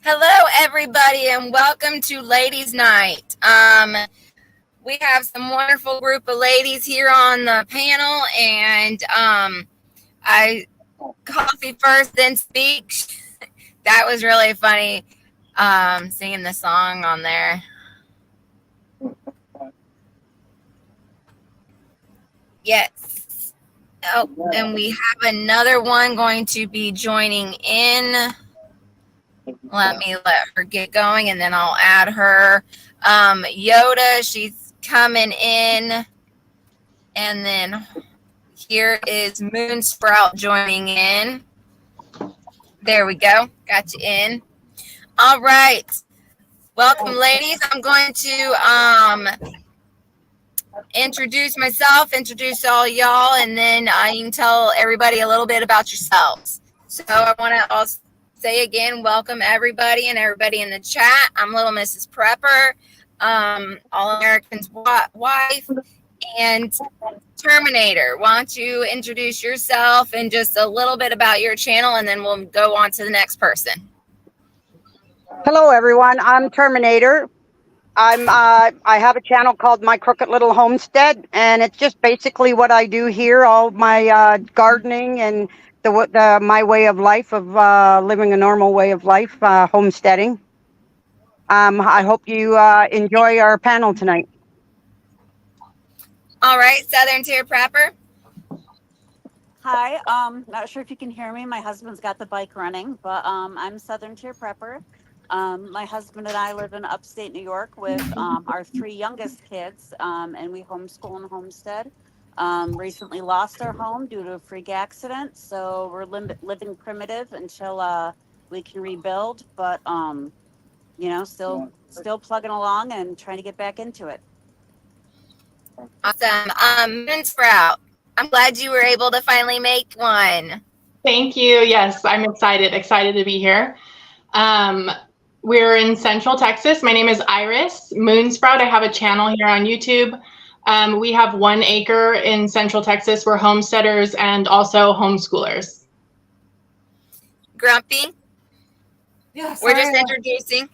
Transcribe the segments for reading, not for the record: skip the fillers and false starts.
Hello, everybody, and welcome to Ladies' Night. We have some wonderful group of ladies here on the panel, and I coffee first, then speak. That was really funny, singing the song on there. Yes. Oh, and we have another one going to be joining in. Let her get going, and then I'll add her. Yoda, she's coming in. And then here is Moonsprout joining in. There we go. Got you in. All right. Welcome, ladies. I'm going to introduce myself, introduce all y'all, and then you can tell everybody a little bit about yourselves. So I want to also say again, welcome everybody and everybody in the chat. I'm Little Mrs. Prepper, All American's wife, and Terminator. Why don't you introduce yourself and just a little bit about your channel, and then we'll go on to the next person. Hello, everyone. I'm Terminator. I have a channel called My Crooked Little Homestead, and it's just basically what I do here, all my gardening and my way of life of living a normal way of life, homesteading. I hope you enjoy our panel tonight. All right, Southern Tier Prepper. Hi, not sure if you can hear me. My husband's got the bike running, but I'm Southern Tier Prepper. My husband and I live in upstate New York with our 3 youngest kids, and we homeschool and homestead. Recently lost our home due to a freak accident, so we're living primitive until we can rebuild, but you know, still plugging along and trying to get back into it. Awesome. Moonsprout, I'm glad you were able to finally make one. Thank you. Yes, I'm excited to be here. We're in Central Texas. My name is Iris Moonsprout. I have a channel here on YouTube. We have 1 acre in Central Texas. We're homesteaders and also homeschoolers. Grumpy? Yes. We're just introducing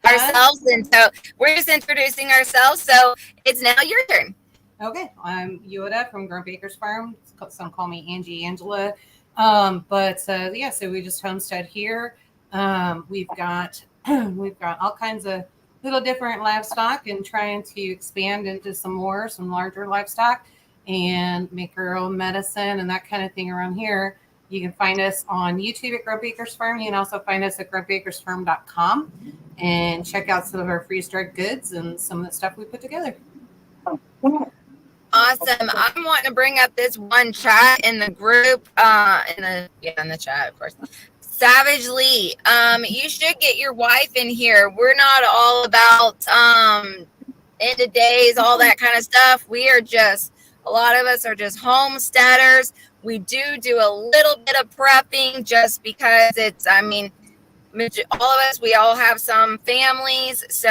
ourselves, and so we're just introducing ourselves. So it's now your turn. Okay, I'm Yoda from GRUMPYACRES Farm. Some call me Angela. Yeah, so we just homestead here. We've got all kinds of little different livestock, and trying to expand into some larger livestock and make our own medicine and that kind of thing around here. You can find us on YouTube at GRUMPYACRES Farm. You can also find us at grumpyacresfarm.com and check out some of our freeze-dried goods and some of the stuff we put together. Awesome. I'm wanting to bring up this one chat in the group, in the chat, of course. Savage Lee, you should get your wife in here. We're not all about end of days, all that kind of stuff. A lot of us are just homesteaders. We do a little bit of prepping just because all of us, we all have some families. So,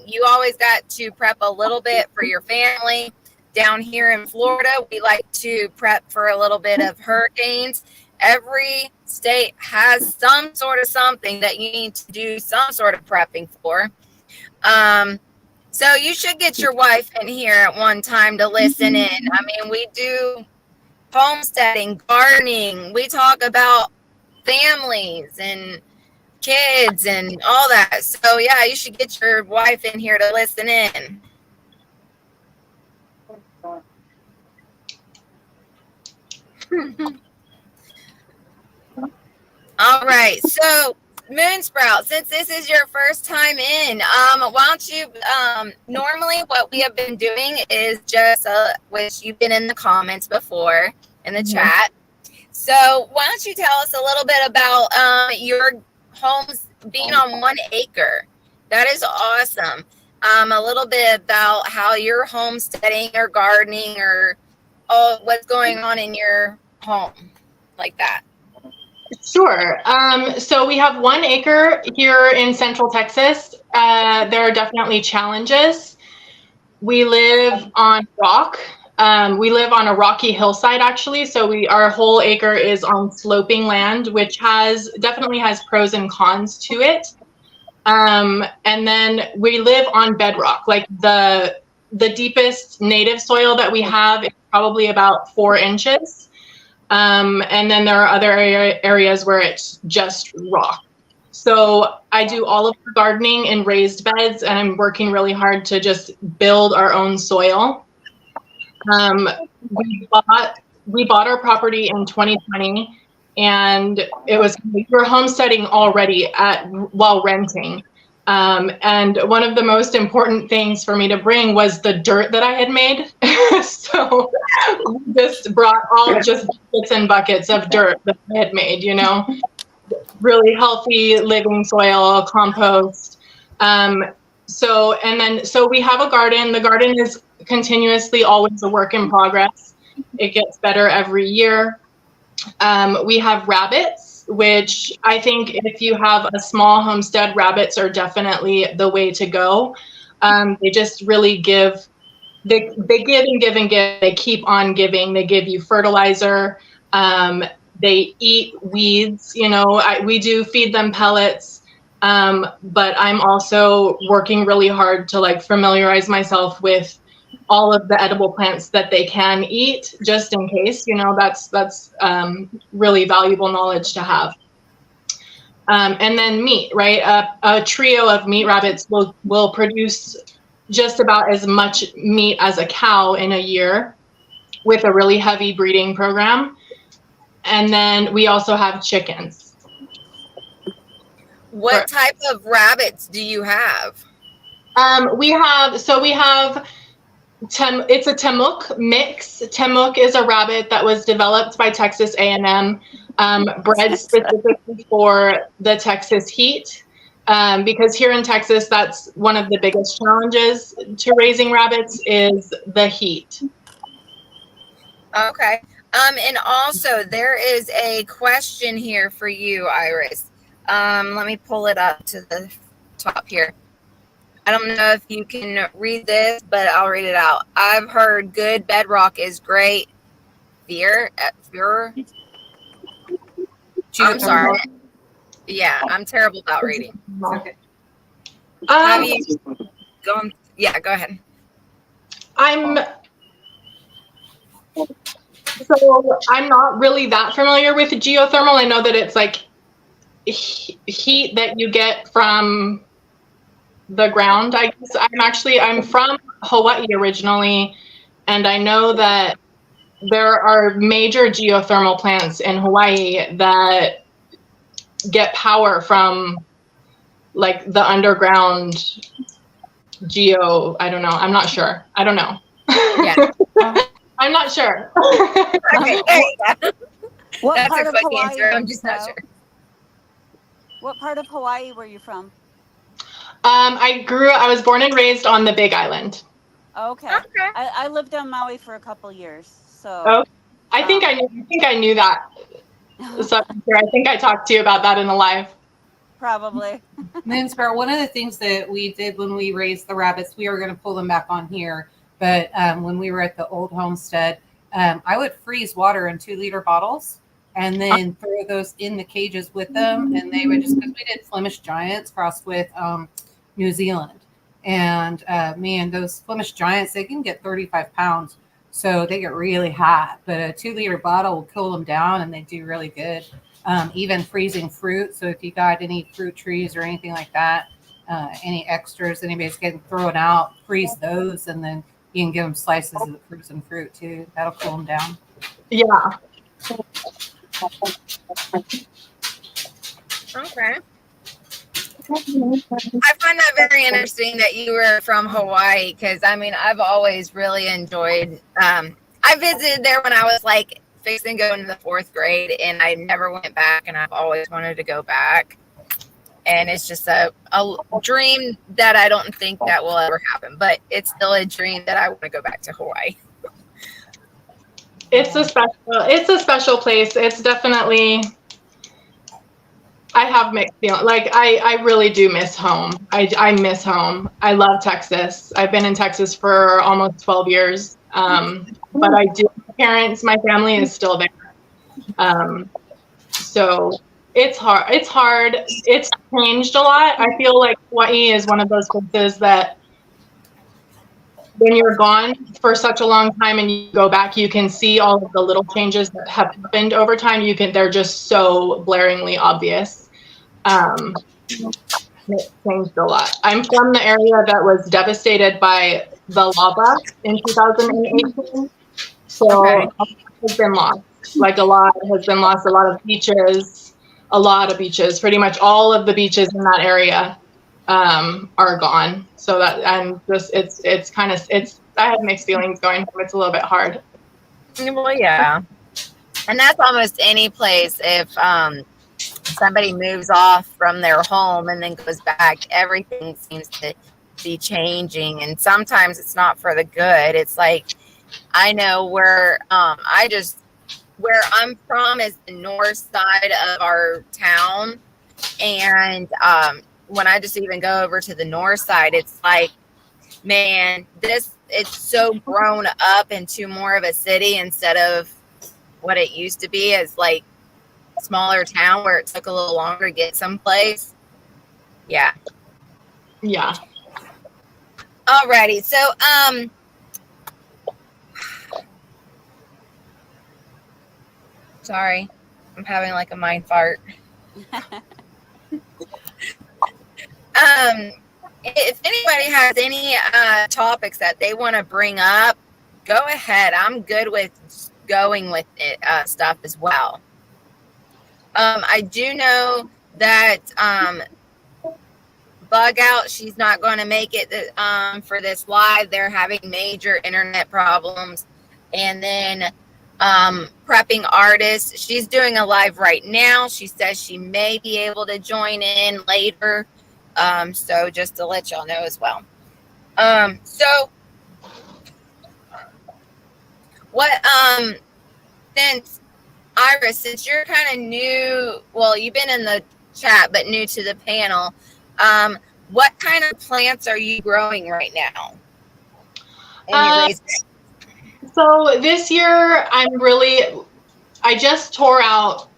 you always got to prep a little bit for your family. Down here in Florida, we like to prep for a little bit of hurricanes. Every state has some sort of something that you need to do some sort of prepping for. So you should get your wife in here at one time to listen in. We do homesteading, gardening. We talk about families and kids and all that. So yeah, you should get your wife in here to listen in. All right, so Moonsprout, since this is your first time in, why don't you, normally what we have been doing is just, which you've been in the comments before in the chat. So why don't you tell us a little bit about your homes being on 1 acre? That is awesome. A little bit about how you're homesteading or gardening or what's going on in your home, like that. Sure. So we have 1 acre here in Central Texas. There are definitely challenges. We live on rock. We live on a rocky hillside, actually. So our whole acre is on sloping land, which definitely has pros and cons to it. And then we live on bedrock. Like the deepest native soil that we have is probably about 4 inches. And then there are other areas where it's just rock. So I do all of the gardening in raised beds, and I'm working really hard to just build our own soil. We bought our property in 2020, and we were homesteading already while renting. And one of the most important things for me to bring was the dirt that I had made. So we just brought just buckets and buckets of dirt that I had made, really healthy living soil, compost. So we have a garden. The garden is continuously always a work in progress. It gets better every year. We have rabbits, which I think if you have a small homestead, rabbits are definitely the way to go. They just really give. They give and give and give. They keep on giving. They give you fertilizer. They eat weeds. We do feed them pellets. But I'm also working really hard to familiarize myself with all of the edible plants that they can eat, just in case. That's really valuable knowledge to have. And then meat, right? A trio of meat rabbits will produce just about as much meat as a cow in a year, with a really heavy breeding program. And then we also have chickens. What type of rabbits do you have? We have it's a Temuk mix. Temuk is a rabbit that was developed by Texas A&M, bred specifically for the Texas heat. Because here in Texas, that's one of the biggest challenges to raising rabbits is the heat. Okay. And also there is a question here for you, Iris. Let me pull it up to the top here. I don't know if you can read this, but I'll read it out. I've heard good bedrock is great. I'm sorry. Yeah, I'm terrible about reading. Okay. Have you gone? Yeah, go ahead. I'm not really that familiar with geothermal. I know that it's like heat that you get from the ground. I guess I'm from Hawaii originally, and I know that there are major geothermal plants in Hawaii that get power from the underground I don't know. I'm not sure. I don't know. Yeah. I'm not sure. Okay, there you go. What That's part a of quick Hawaii answer. I'm were just you not from? sure. What part of Hawaii were you from? I was born and raised on the Big Island. Okay. I lived on Maui for a couple years, so. Oh, I think I knew that. So I think I talked to you about that in the live. Probably. Moonsprout, one of the things that we did when we raised the rabbits, we were going to pull them back on here, but when we were at the old homestead, I would freeze water in 2-liter bottles and then throw those in the cages with them, and they would because we did Flemish Giants crossed with New Zealand, and man, those Flemish Giants, they can get 35 pounds, so they get really hot, but a 2-liter bottle will cool them down, and they do really good. Even freezing fruit. So if you got any fruit trees or anything like that, any extras anybody's getting thrown out, freeze those, and then you can give them slices of the frozen fruit too. That'll cool them down. Yeah. Okay. I find that very interesting that you were from Hawaii, because I've always really enjoyed. I visited there when I was fixing to go into the 4th grade, and I never went back, and I've always wanted to go back. And it's just a dream that I don't think that will ever happen, but it's still a dream that I want to go back to Hawaii. It's a special place. It's definitely, I have mixed feelings. I really do miss home. I miss home. I love Texas. I've been in Texas for almost 12 years. But I do, my family is still there. So it's hard. It's changed a lot. I feel like Hawaii is one of those places that when you're gone for such a long time and you go back, you can see all of the little changes that have happened over time. They're just so blaringly obvious. It changed a lot. I'm from the area that was devastated by the lava in 2018. So Okay. a lot has been lost. Like a lot has been lost. A lot of beaches, pretty much all of the beaches in that area are gone. So that I'm just, I have mixed feelings going home. It's a little bit hard. Well, yeah. And that's almost any place. If somebody moves off from their home and then goes back, everything seems to be changing. And sometimes it's not for the good. It's like, I know where where I'm from is the north side of our town. And when I just even go over to the north side, it's like, man, it's so grown up into more of a city instead of what it used to be as like a smaller town where it took a little longer to get someplace. Yeah. Yeah. Alrighty. So, sorry, I'm having like a mind fart. If anybody has any topics that they want to bring up, go ahead. I'm good with going with it stuff as well. I do know that Bug Out, she's not going to make it for this live. They're having major internet problems. And then Prepping Artist, she's doing a live right now. She says she may be able to join in later. So just to let y'all know as well. So what since Iris, since you're kind of new, well, you've been in the chat but new to the panel, what kind of plants are you growing right now? So this year I just tore out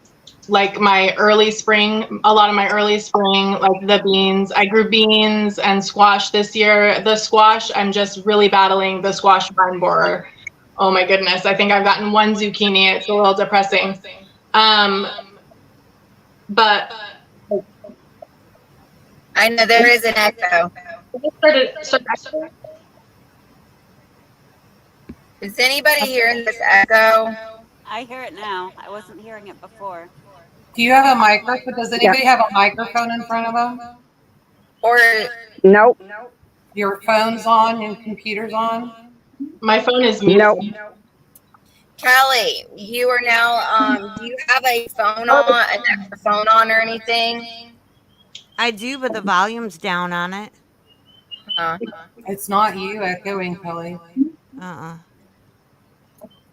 like my early spring, a lot of my early spring, like the beans. I grew beans and squash this year. The squash, I'm just really battling the squash vine borer. Oh my goodness. I think I've gotten one zucchini. It's a little depressing. But I know there is an echo. Is anybody hearing this echo? I hear it now. I wasn't hearing it before. Do you have a microphone? Does anybody have a microphone in front of them? Or Nope. Your phone's on and computer's on? My phone is muted. Nope. Kelly, you are now, do you have a phone on, an extra phone on or anything? I do, but the volume's down on it. It's not you echoing, Kelly. Yeah,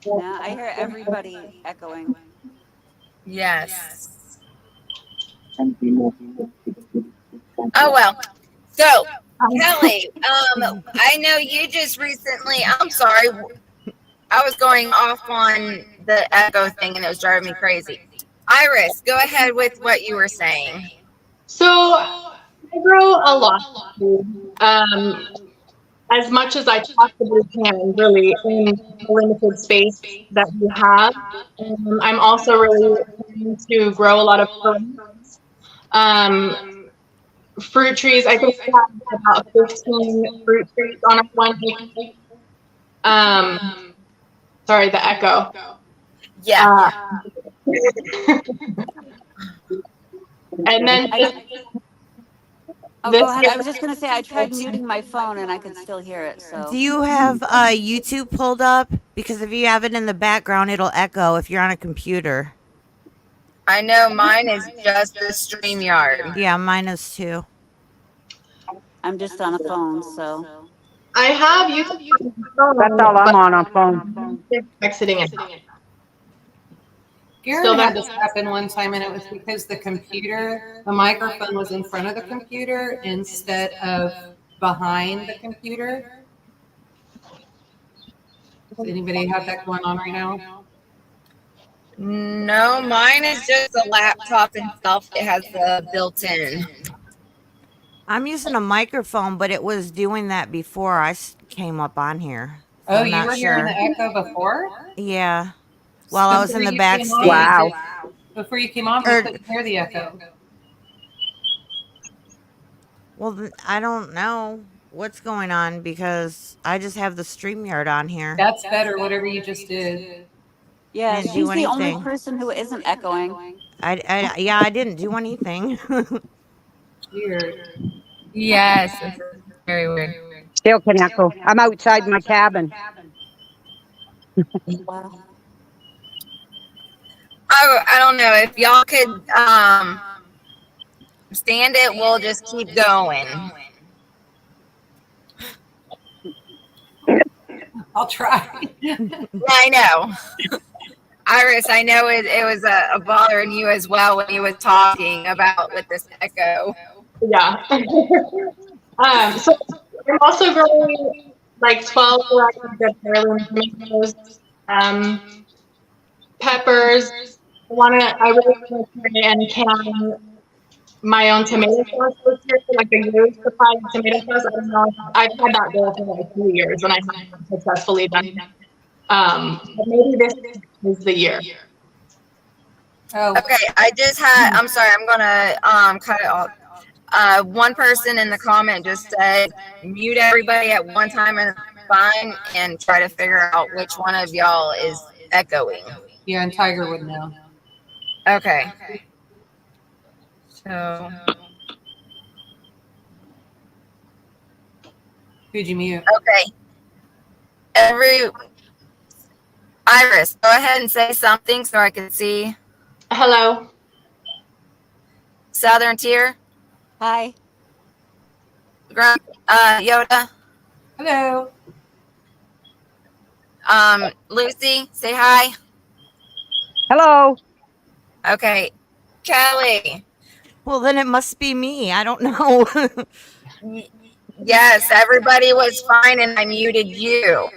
I hear everybody echoing. Yes. Oh, well. So, Kelly, I know you just recently, I'm sorry, I was going off on the echo thing and it was driving me crazy. Iris, go ahead with what you were saying. So I grow a lot of food, as much as I possibly can, really, in the limited space that we have. I'm also really trying to grow a lot of fruit trees. I think we have about 15 fruit trees on our 1 acre. Sorry, the echo. Yeah. And then go ahead. I was just going to say, I tried muting my phone and I could still hear it. So, do you have YouTube pulled up? Because if you have it in the background, it'll echo if you're on a computer. I know mine is just the StreamYard. Yeah, mine is too. I'm just on a phone, so. I have YouTube. That's all I'm on a phone. Exiting it. Garen had this happen one time, and it was because the microphone was in front of the computer instead of behind the computer. Does anybody have that going on right now? No, mine is just the laptop itself. It has the built-in. I'm using a microphone, but it was doing that before I came up on here. So Oh, I'm you not were hearing sure. the echo before? Yeah. While I was in the Before you came on, backstage. Wow. Before you came on, we couldn't hear the echo. Well, I don't know what's going on because I just have the StreamYard on here. That's better, whatever you just did. Yeah, Didn't do she's the only anything. person who isn't echoing. Yeah, I didn't do anything. Weird. Yes, it's very weird. Still can echo. I'm outside my cabin. Wow. I don't know if y'all could stand it. We'll just keep going. I'll try. Yeah, I know. Iris, I know it was a bothering you as well when you was talking about with this echo. Yeah. So I'm also growing like 12 varieties of heirloom tomatoes, peppers. I really want to try and can my own tomato sauce this year, like a year's supply of tomato sauce. I don't know. I've had that goal for like 2 years and I haven't successfully done it. But maybe this is the year. Oh, Okay, I'm sorry, I'm gonna cut it off. One person in the comment just said mute everybody at one time and fine, and try to figure out which one of y'all is echoing. yeah, and Tiger would know. Okay. So Who'd you mute? okay. Iris, go ahead and say something so I can see. Hello. Southern Tier, Hi. Yoda, Hello. Lucy, say hi. Hello. Okay, Kelly. Well, then it must be me. I don't know. Yes, everybody was fine, and I muted you.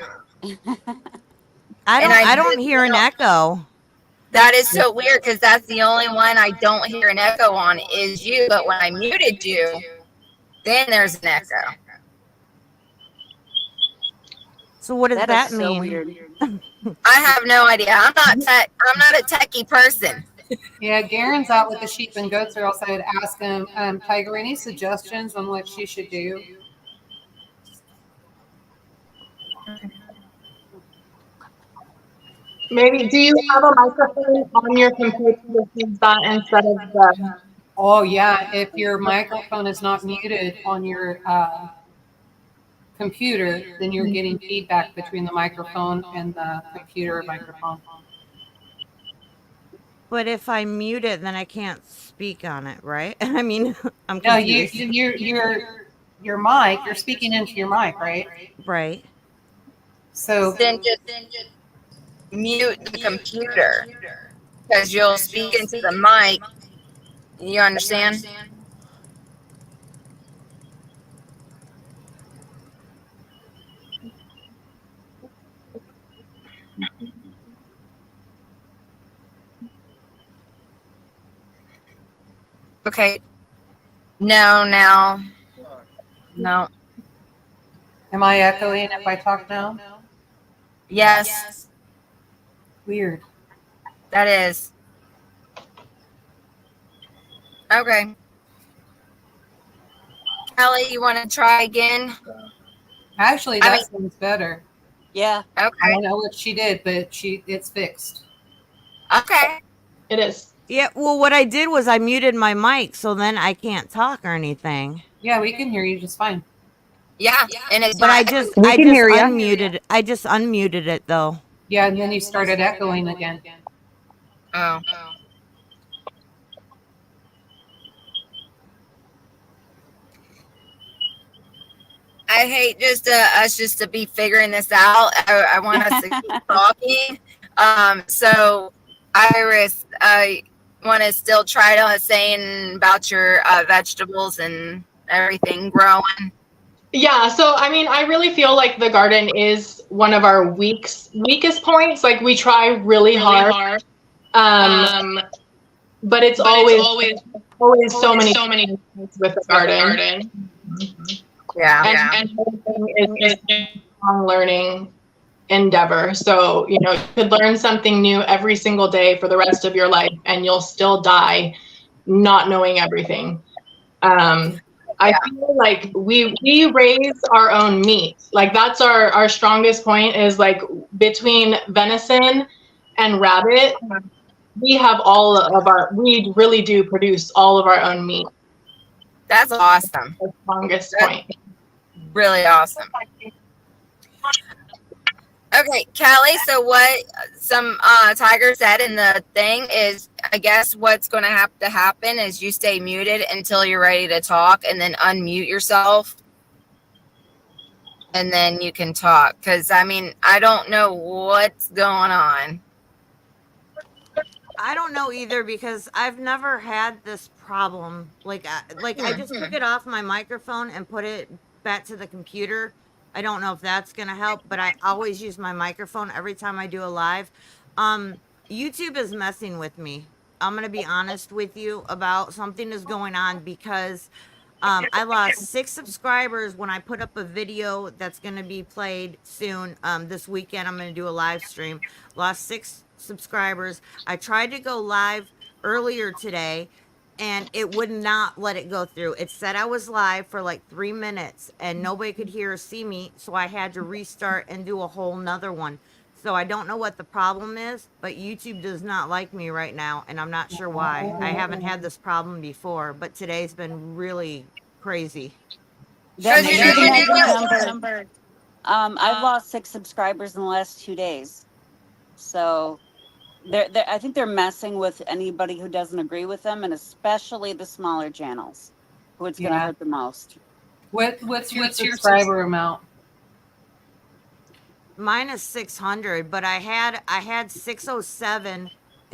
I don't hear an echo. That is so weird because that's the only one I don't hear an echo on is you. But when I muted you, then there's an echo. So what does that is so mean? weird. I have no idea. I'm not a techie person. Yeah, Garen's out with the sheep and goats, or else I would ask him, Tiger, any suggestions on what she should do? Maybe, do you have a microphone on your computer that is that instead of the... Oh, yeah, if your microphone is not muted on your computer, then you're getting feedback between the microphone and the computer microphone. But if I mute it, then I can't speak on it, right? I mean, I'm No, confused. your mic, you're speaking into your mic, right? Right. So Then just mute the computer because you'll speak into the mic. You understand? Okay. No. am I echoing if I talk now? Yes, Weird. that is. Okay. Kelly, you want to try again? Actually, that sounds better. Yeah. I Okay. don't know what she did, but it's fixed. Okay. It is. Yeah, well, what I did was I muted my mic, so then I can't talk or anything. Yeah, we can hear you just fine. Yeah, and it's But not I just hear ya. unmuted. I just unmuted it though. Yeah, and then you started echoing again. Oh. I hate us just to be figuring this out. I want us to keep talking. So Iris, I want to still try to saying about your vegetables and everything growing. Yeah, so I mean, I really feel like the garden is one of our weakest points. Like we try really hard, um, but it's always so many things with the garden, Yeah. and everything is just a long learning endeavor. So you know, you could learn something new every single day for the rest of your life, and you'll still die not knowing everything. I feel like we raise our own meat. Like that's our strongest point is like between venison and rabbit, we really do produce all of our own meat. That's awesome. The strongest That's point. really awesome. Okay, Kelly. So what some Tiger said in the thing is, I guess what's going to have to happen is you stay muted until you're ready to talk, and then unmute yourself, and then you can talk. Because I mean, I don't know what's going on. I don't know either because I've never had this problem. Like, I just took it off my microphone and put it back to the computer. I don't know if that's gonna help, but I always use my microphone every time I do a live. YouTube is messing with me. I'm gonna be honest with you about something is going on because I lost 6 subscribers when I put up a video that's going to be played soon. This weekend, I'm going to do a live stream. Lost 6 subscribers. I tried to go live earlier today and it would not let it go through. It said I was live for like 3 minutes and nobody could hear or see me. So I had to restart and do a whole nother one. So I don't know what the problem is, but YouTube does not like me right now, and I'm not sure why. I haven't had this problem before, but today's been really crazy. That Because may you're be the doing it magic right. number. I've lost 6 subscribers in the last 2 days. So I think they're messing with anybody who doesn't agree with them, and especially the smaller channels, who it's going to hurt the most. What's your subscriber amount? Mine is 600, but I had 607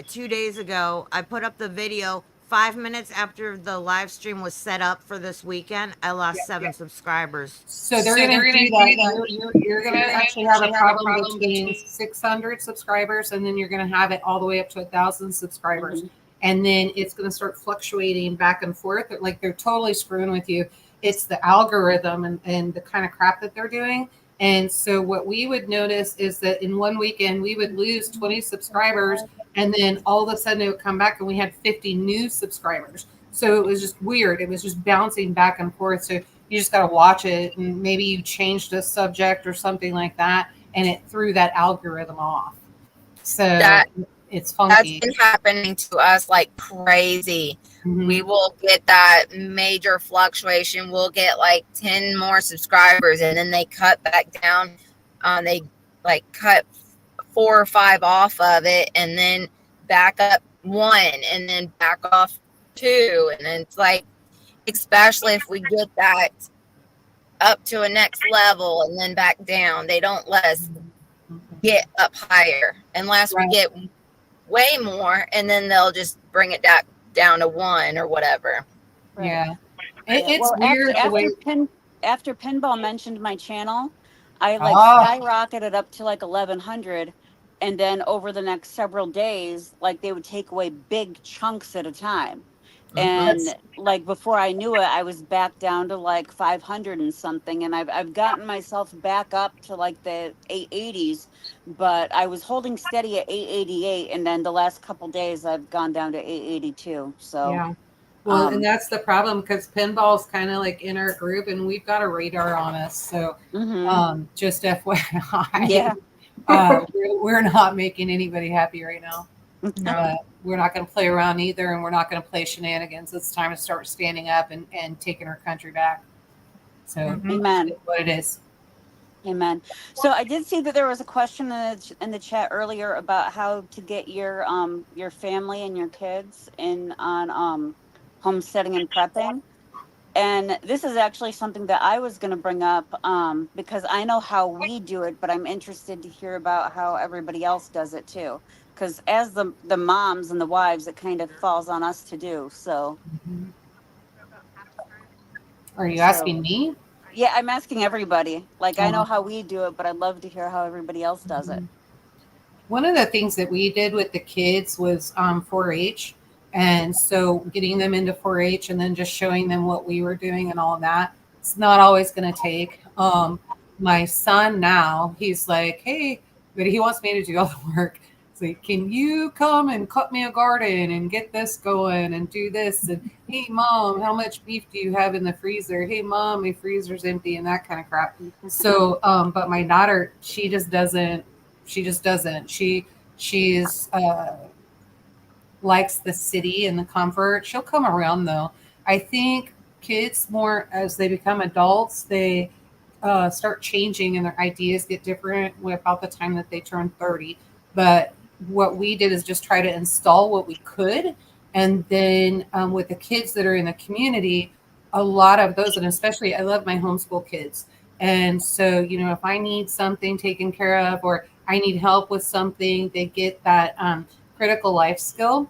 2 days ago. I put up the video 5 minutes after the live stream was set up for this weekend. I lost 7 subscribers. So they're going to do that. You're going to actually have a problem between 600 subscribers, and then you're going to have it all the way up to 1,000 subscribers. Mhm. And then it's going to start fluctuating back and forth. Like they're totally screwing with you. It's the algorithm and the kind of crap that they're doing. And so what we would notice is that in one weekend, we would lose 20 subscribers, and then all of a sudden it would come back and we had 50 new subscribers. So it was just weird. It was just bouncing back and forth. So you just got to watch it, and maybe you changed a subject or something like that, and it threw that algorithm off. So it's funky. That's been happening to us like crazy. Mhm. We will get that major fluctuation. We'll get like 10 more subscribers, and then they cut back down. They like cut 4 or 5 off of it, and then back up 1, and then back off 2. And then it's like, especially if we get that up to a next level and then back down, they don't let us get up higher unless we get way more, and then they'll just bring it down to 1 or whatever. Right. Yeah. It's Well, weird the way. after Pinball mentioned my channel, I like skyrocketed up to like 1,100, and then over the next several days, like they would take away big chunks at a time. And like before I knew it, I was back down to like 500 and something, and I've gotten myself back up to like the 880s, but I was holding steady at 888, and then the last couple days I've gone down to 882. So Yeah. Well, and that's the problem, because pinball's kind of like in our group, and we've got a radar on us. So just FYI, yeah, we're not making anybody happy right now. We're not going to play around either, and we're not going to play shenanigans. It's time to start standing up and taking our country back. So, amen. It's what it is. Amen. So I did see that there was a question in the chat earlier about how to get your family and your kids in on homesteading and prepping. And this is actually something that I was going to bring up because I know how we do it, but I'm interested to hear about how everybody else does it too. Because as the moms and the wives, it kind of falls on us to do. So, Are you asking me? Yeah, I'm asking everybody. Like, I know how we do it, but I'd love to hear how everybody else does it. One of the things that we did with the kids was 4-H. And so getting them into 4-H and then just showing them what we were doing and all of that, it's not always going to take. My son now, he's like, hey, but he wants me to do all the work. So can you come and cut me a garden and get this going and do this? And hey, mom, how much beef do you have in the freezer? Hey, mom, my freezer's empty and that kind of crap. So, but my daughter, she just doesn't. She's likes the city and the comfort. She'll come around though. I think kids more as they become adults, they start changing and their ideas get different about the time that they turn 30. But what we did is just try to install what we could. And then with the kids that are in the community, a lot of those, and especially I love my homeschool kids. And so, if I need something taken care of or I need help with something, they get that critical life skill.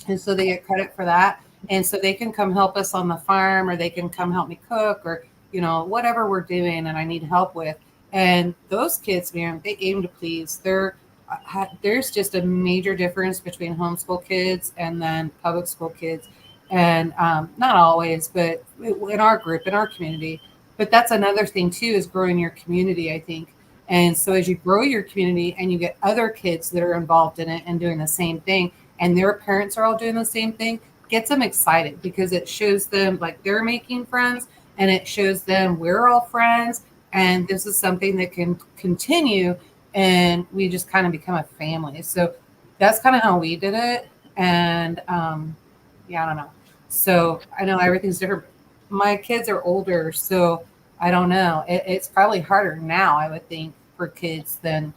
And so they get credit for that. And so they can come help us on the farm or they can come help me cook or, whatever we're doing and I need help with. And those kids, man, they aim to please. There's just a major difference between homeschool kids and then public school kids. And not always, but in our group, in our community. But that's another thing too, is growing your community, I think. And so as you grow your community and you get other kids that are involved in it and doing the same thing, and their parents are all doing the same thing, gets them excited because it shows them like they're making friends and it shows them we're all friends. And this is something that can continue and we just kind of become a family. So that's kind of how we did it. And yeah, I don't know. So I know everything's different. My kids are older, so I don't know. It's probably harder now, I would think, for kids than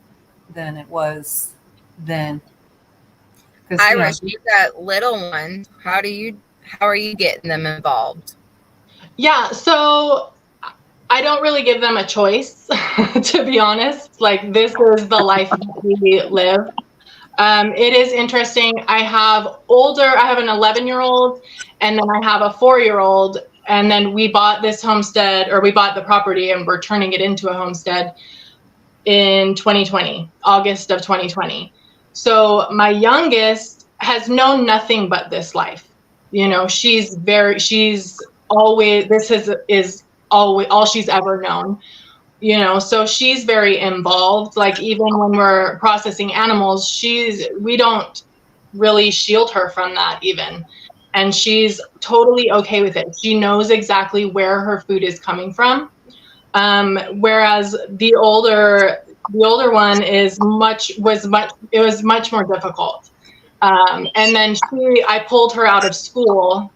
it was then. Iris, you got little ones. How are you getting them involved? Yeah, so I don't really give them a choice, to be honest. Like, this is the life that we live. It is interesting. I have an 11-year-old, and then I have a 4-year-old, and then we bought this homestead, or we bought the property, and we're turning it into a homestead in 2020, August of 2020. So my youngest has known nothing but this life. She's always, this is always all she's ever known. So she's very involved. Like, even when we're processing animals, we don't really shield her from that even. And she's totally okay with it. She knows exactly where her food is coming from. Whereas the older one was much more difficult. And then I pulled her out of school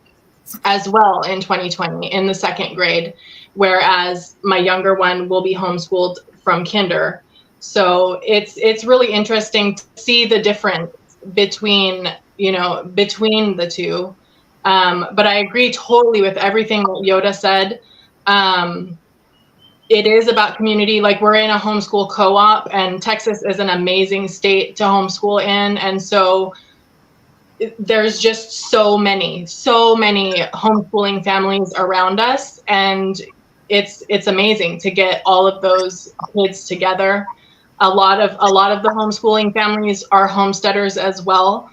as well in 2020 in the 2nd grade, whereas my younger one will be homeschooled from kinder. So it's really interesting to see the difference between the two. But I agree totally with everything that Yoda said. It is about community. Like, we're in a homeschool co-op, and Texas is an amazing state to homeschool in. And so there's just so many homeschooling families around us, and it's amazing to get all of those kids together. A lot of the homeschooling families are homesteaders as well.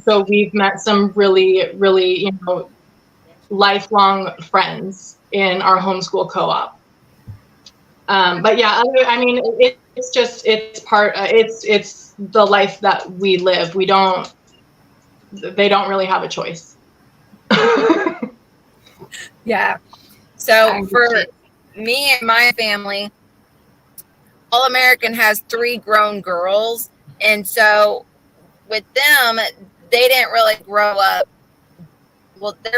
So we've met some really, really, lifelong friends in our homeschool co-op. But yeah, I mean, it's the life that we live. They don't really have a choice. Yeah. So for me and my family, All American has 3 grown girls. And so with them, they didn't really grow up. Well, they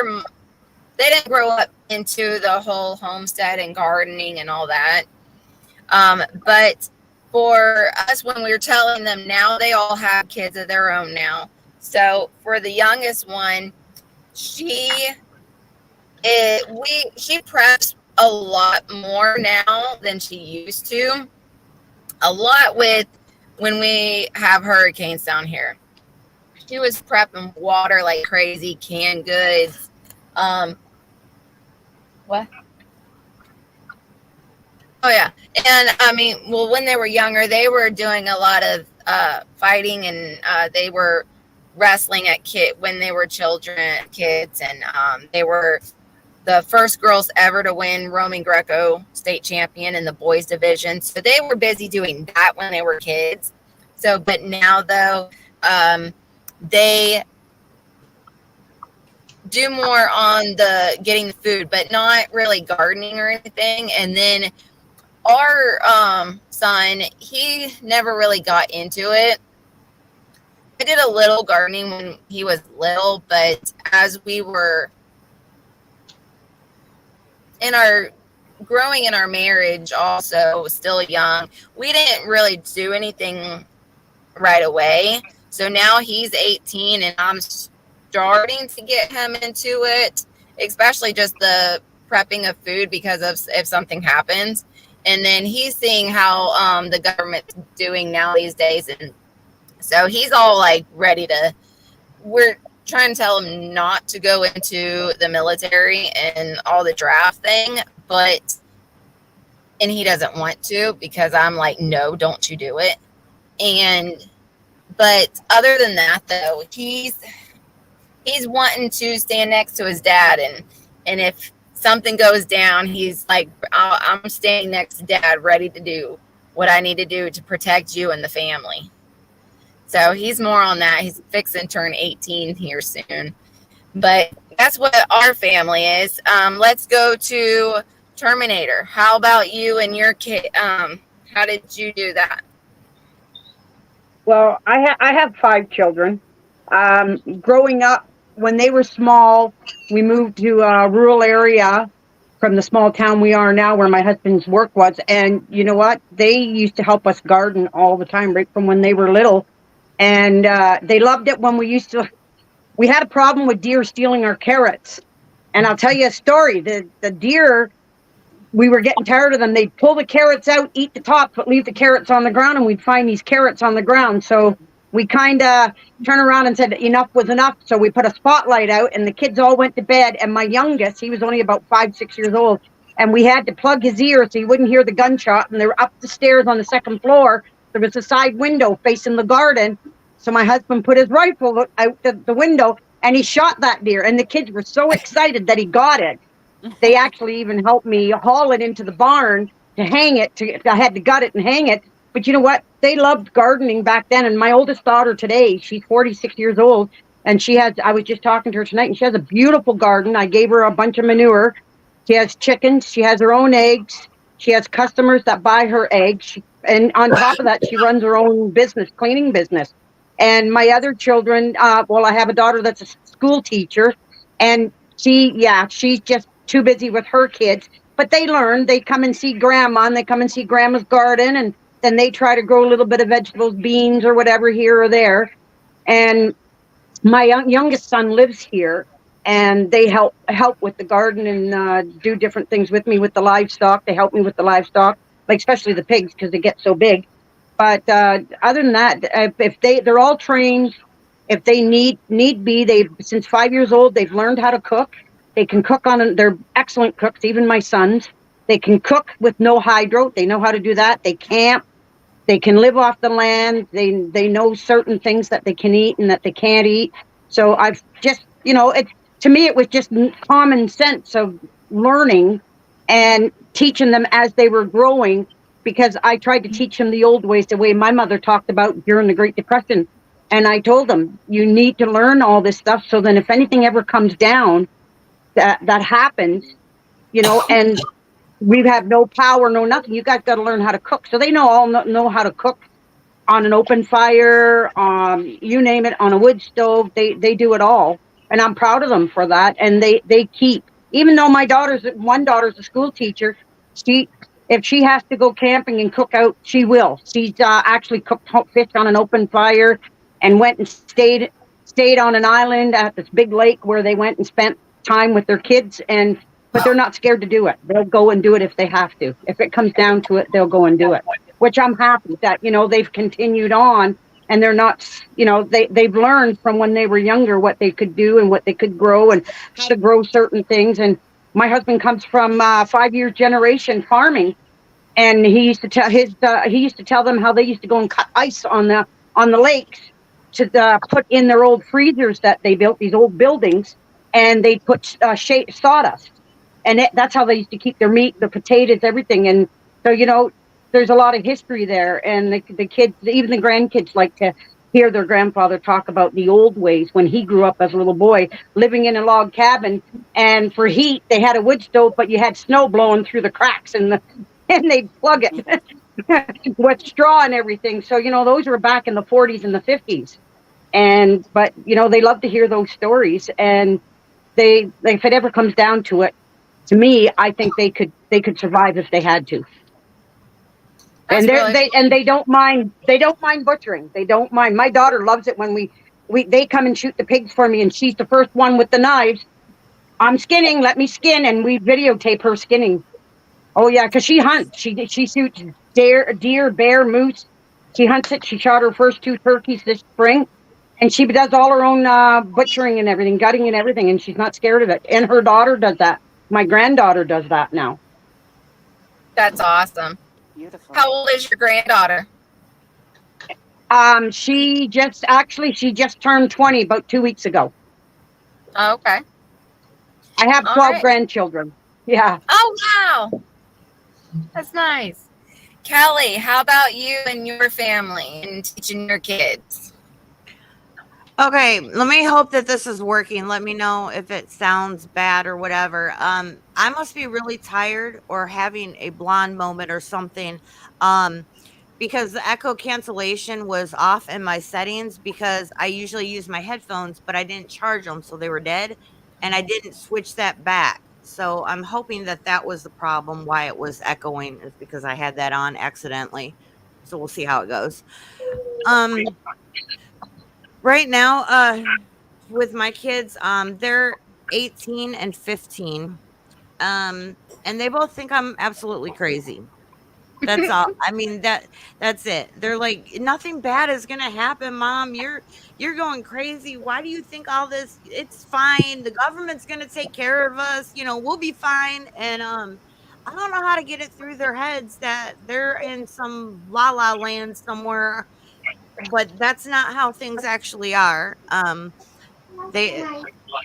didn't grow up into the whole homestead and gardening and all that. But for us, when we were telling them, now they all have kids of their own now. So for the youngest one, she preps a lot more now than she used to. A lot with when we have hurricanes down here. She was prepping water like crazy, canned goods. What? Oh yeah, and I mean, well, when they were younger, they were doing a lot of fighting, and they were wrestling at when they were kids, and they were the first girls ever to win Roman Greco state champion in the boys division. So they were busy doing that when they were kids. So, but now though, they do more on the getting the food, but not really gardening or anything. And then our son, he never really got into it. I did a little gardening when he was little, but as we were growing in our marriage, also still young, we didn't really do anything right away. So now he's 18 and I'm starting to get him into it, especially just the prepping of food because of if something happens. And then he's seeing how the government's doing now these days, and so he's all like ready to. We're trying to tell him not to go into the military and all the draft thing, and he doesn't want to because I'm like, no, don't you do it. But other than that, though, he's wanting to stand next to his dad, and if something goes down, he's like, I'm standing next to dad, ready to do what I need to do to protect you and the family. So he's more on that. He's fixing to turn 18 here soon. But that's what our family is. Let's go to Terminator. How about you and your kid? How did you do that? Well, I have 5 children. Growing up, when they were small, we moved to a rural area from the small town we are now where my husband's work was. And you know what? They used to help us garden all the time, right from when they were little. And they loved it when we had a problem with deer stealing our carrots. And I'll tell you a story. The deer, we were getting tired of them. They'd pull the carrots out, eat the tops, but leave the carrots on the ground, and we'd find these carrots on the ground. So we kind of turned around and said enough was enough. So we put a spotlight out, and the kids all went to bed. And my youngest, he was only about 5, 6 years old, and we had to plug his ears so he wouldn't hear the gunshot. And they were up the stairs on the 2nd floor. There was a side window facing the garden. So my husband put his rifle out the window, and he shot that deer. And the kids were so excited that he got it. They actually even helped me haul it into the barn to hang it. I had to gut it and hang it. But you know what? They loved gardening back then. And my oldest daughter today, she's 46 years old. And I was just talking to her tonight, and she has a beautiful garden. I gave her a bunch of manure. She has chickens. She has her own eggs. She has customers that buy her eggs. And on top of that, she runs her own business, cleaning business. And my other children, I have a daughter that's a school teacher. And she's just too busy with her kids. But they learn. They come and see grandma, and they come and see grandma's garden, and then they try to grow a little bit of vegetables, beans or whatever here or there. And my youngest son lives here, and they help with the garden and do different things with me with the livestock. They help me with the livestock, like especially the pigs because they get so big. But other than that, if they're all trained, if they need be, since 5 years old, they've learned how to cook. They can cook they're excellent cooks, even my sons. They can cook with no hydro. They know how to do that. They camp. They can live off the land. They know certain things that they can eat and that they can't eat. So I've just, to me, it was just common sense of learning and teaching them as they were growing, because I tried to teach them the old ways, the way my mother talked about during the Great Depression. And I told them, you need to learn all this stuff so then if anything ever comes down, that happens, and we have no power, no nothing. You guys got to learn how to cook. So they know how to cook on an open fire, you name it, on a wood stove. They do it all, and I'm proud of them for that. And they keep, even though one daughter's a school teacher, if she has to go camping and cook out, she will. She's actually cooked fish on an open fire, and went and stayed on an island at this big lake where they went and spent time with their kids, but they're not scared to do it. They'll go and do it if they have to. If it comes down to it, they'll go and do it, which I'm happy that, they've continued on, and they're not, they've learned from when they were younger what they could do and what they could grow and how to grow certain things. And my husband comes from 5-year generation farming, And he used to tell them how they used to go and cut ice on the lakes to put in their old freezers that they built, these old buildings, and they put sawdust, and that's how they used to keep their meat, the potatoes, everything. And so, there's a lot of history there, and the kids, even the grandkids, like to hear their grandfather talk about the old ways when he grew up as a little boy, living in a log cabin, and for heat they had a wood stove, but you had snow blowing through the cracks and they'd plug it with straw and everything. So, those were back in the 40s and the 50s. But they love to hear those stories, and if it ever comes down to it, to me, I think they could survive if they had to. That's And they don't mind butchering. They don't mind. My daughter loves it when they come and shoot the pigs for me, and she's the first one with the knives. I'm skinning, let me skin, and we videotape her skinning. Oh yeah, because she hunts. She shoots deer, bear, moose. She hunts it. She shot her first 2 turkeys this spring, and she does all her own butchering and everything, gutting and everything, and she's not scared of it. And her daughter does that. My granddaughter does that now. That's awesome. Beautiful. How old is your granddaughter? She just turned 20 about 2 weeks ago. Oh, okay. I have 12 right. grandchildren. Yeah. Oh, wow. That's nice. Kelly, how about you and your family and teaching your kids? Okay, let me hope that this is working. Let me know if it sounds bad or whatever. I must be really tired or having a blonde moment or something. Because the echo cancellation was off in my settings because I usually use my headphones, but I didn't charge them, so they were dead, and I didn't switch that back. So I'm hoping that was the problem, why it was echoing, is because I had that on accidentally. So we'll see how it goes. Right now, with my kids, they're 18 and 15. And they both think I'm absolutely crazy. That's all. I mean, that's it. They're like, nothing bad is gonna happen, Mom. You're going crazy. Why do you think all this? It's fine. The government's gonna take care of us. We'll be fine. And I don't know how to get it through their heads that they're in some la la land somewhere, but that's not how things actually are. They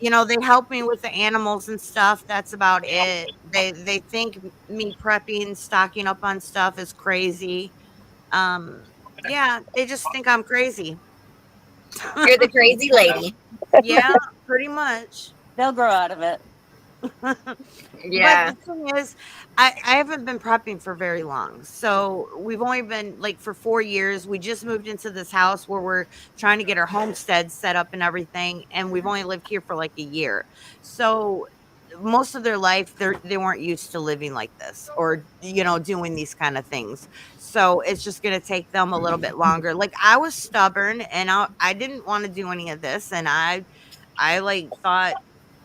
they help me with the animals and stuff. That's about it. They think me prepping, stocking up on stuff is crazy. Yeah, they just think I'm crazy. You're the crazy lady. Yeah, pretty much. They'll grow out of it. Yeah. But the thing is, I haven't been prepping for very long. So we've only been like for 4 years. We just moved into this house where we're trying to get our homestead set up and everything. And we've only lived here for like a year. So most of their life, they weren't used to living like this or, doing these kind of things. So it's just going to take them a little bit longer. Like I was stubborn and I didn't want to do any of this. And I like thought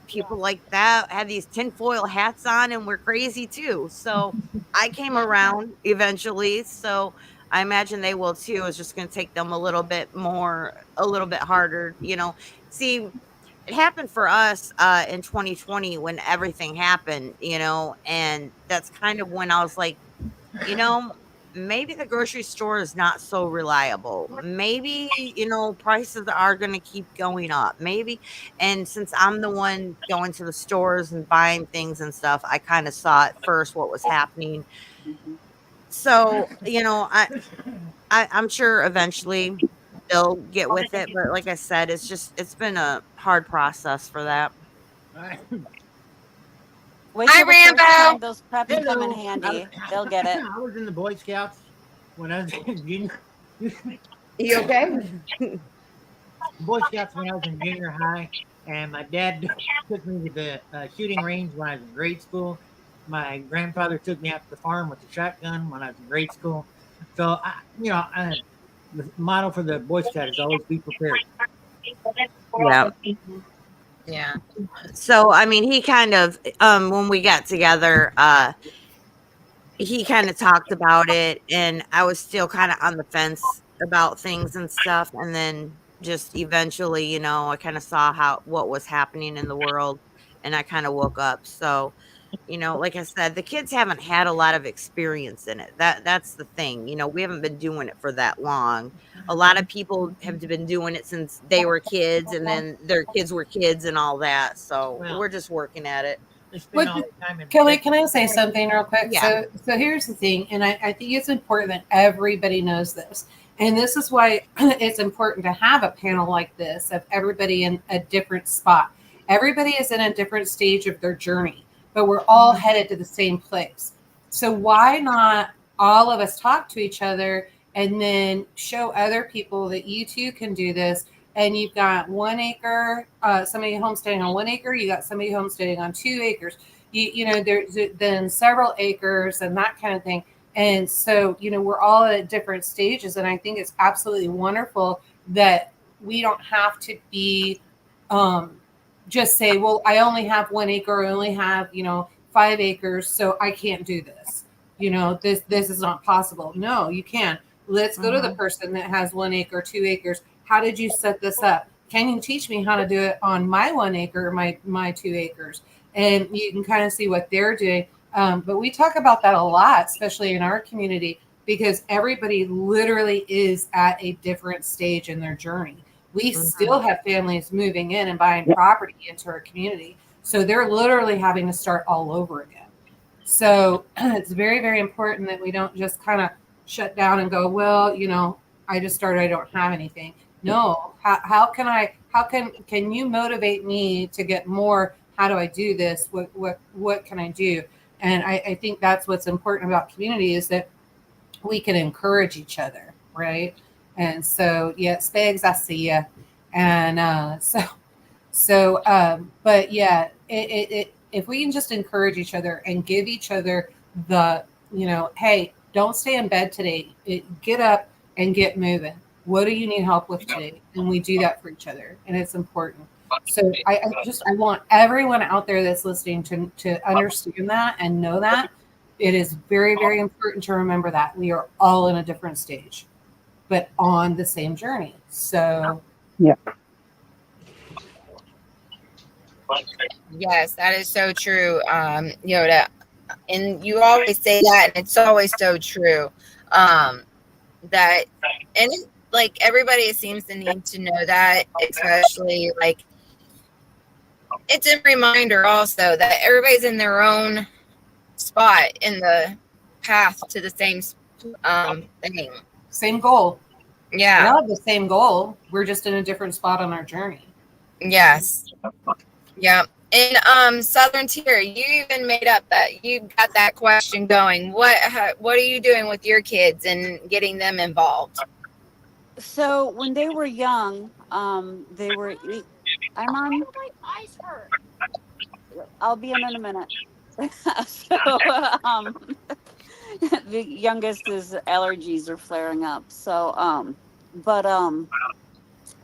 people like that had these tinfoil hats on and were crazy too. So I came around eventually. So I imagine they will too. It's just going to take them a little bit harder. See, it happened for us in 2020 when everything happened, and that's kind of when I was like, maybe the grocery store is not so reliable. Maybe, prices are going to keep going up. Maybe. And since I'm the one going to the stores and buying things and stuff, I kind of saw at first what was happening. So, I'm sure eventually they'll get with it. But like I said, it's been a hard process for that. Wait Hi, till the first time Rambo. those preppy come in handy. They'll get it. I was in the Boy Scouts when I was in junior. You okay? Boy Scouts when I was in junior high, and my dad took me to the shooting range when I was in grade school. My grandfather took me out to the farm with the shotgun when I was in grade school. So, the motto for the Boy Scout is always be prepared. Yeah. Yeah. So, I mean, he kind of, when we got together, he kind of talked about it, and I was still kind of on the fence about things and stuff. And then just eventually, I kind of saw what was happening in the world, and I kind of woke up. So, You know, like I said, the kids haven't had a lot of experience in it. That's the thing. You know, we haven't been doing it for that long. A lot of people have been doing it since they were kids, and then their kids were kids and all that. So Well, we're just working at it. they spend What, all the time in Kelly, bed. can I say something real quick? Yeah. So here's the thing, and I think it's important that everybody knows this. And this is why it's important to have a panel like this of everybody in a different spot. Everybody is in a different stage of their journey, but we're all headed to the same place. So why not all of us talk to each other and then show other people that you too can do this? And you've got 1 acre, somebody homesteading on 1 acre, you got somebody homesteading on 2 acres. You know, there's then several acres and that kind of thing. And so, you know, we're all at different stages. And I think it's absolutely wonderful that we don't have to be just say, well, I only have 1 acre, I only have, 5 acres, so I can't do this. You know, this is not possible. No, you can. Let's go to the person that has 1 acre, 2 acres. How did you set this up? Can you teach me how to do it on my 1 acre, my 2 acres? And you can kind of see what they're doing. But we talk about that a lot, especially in our community, because everybody literally is at a different stage in their journey. We still have families moving in and buying property into our community. So they're literally having to start all over again. So it's very, very important that we don't just kind of shut down and go, well, I just started, I don't have anything. No, how can you motivate me to get more? How do I do this? What can I do? And I think that's what's important about community is that we can encourage each other, right? And so, yeah, Spags, I see ya. And but yeah, if we can just encourage each other and give each other the, hey, don't stay in bed today. Get up and get moving. What do you need help with today? And we do that for each other, and it's important. So I want everyone out there that's listening to understand that and know that it is very, very important to remember that we are all in a different stage, but on the same journey. So Yeah. Yes, that is so true, Yoda. And you always say that, and it's always so true. That and like everybody seems to need to know that, especially like it's a reminder also that everybody's in their own spot in the path to the same thing. same goal. We Yeah. all have the same goal. We're just in a different spot on our journey. Yes. Yeah. And Southern Tier, you even made up that you got that question going. What are you doing with your kids and getting them involved? So when they were young, they were. I'm on. I'll be in a minute. So the youngest is allergies are flaring up. So but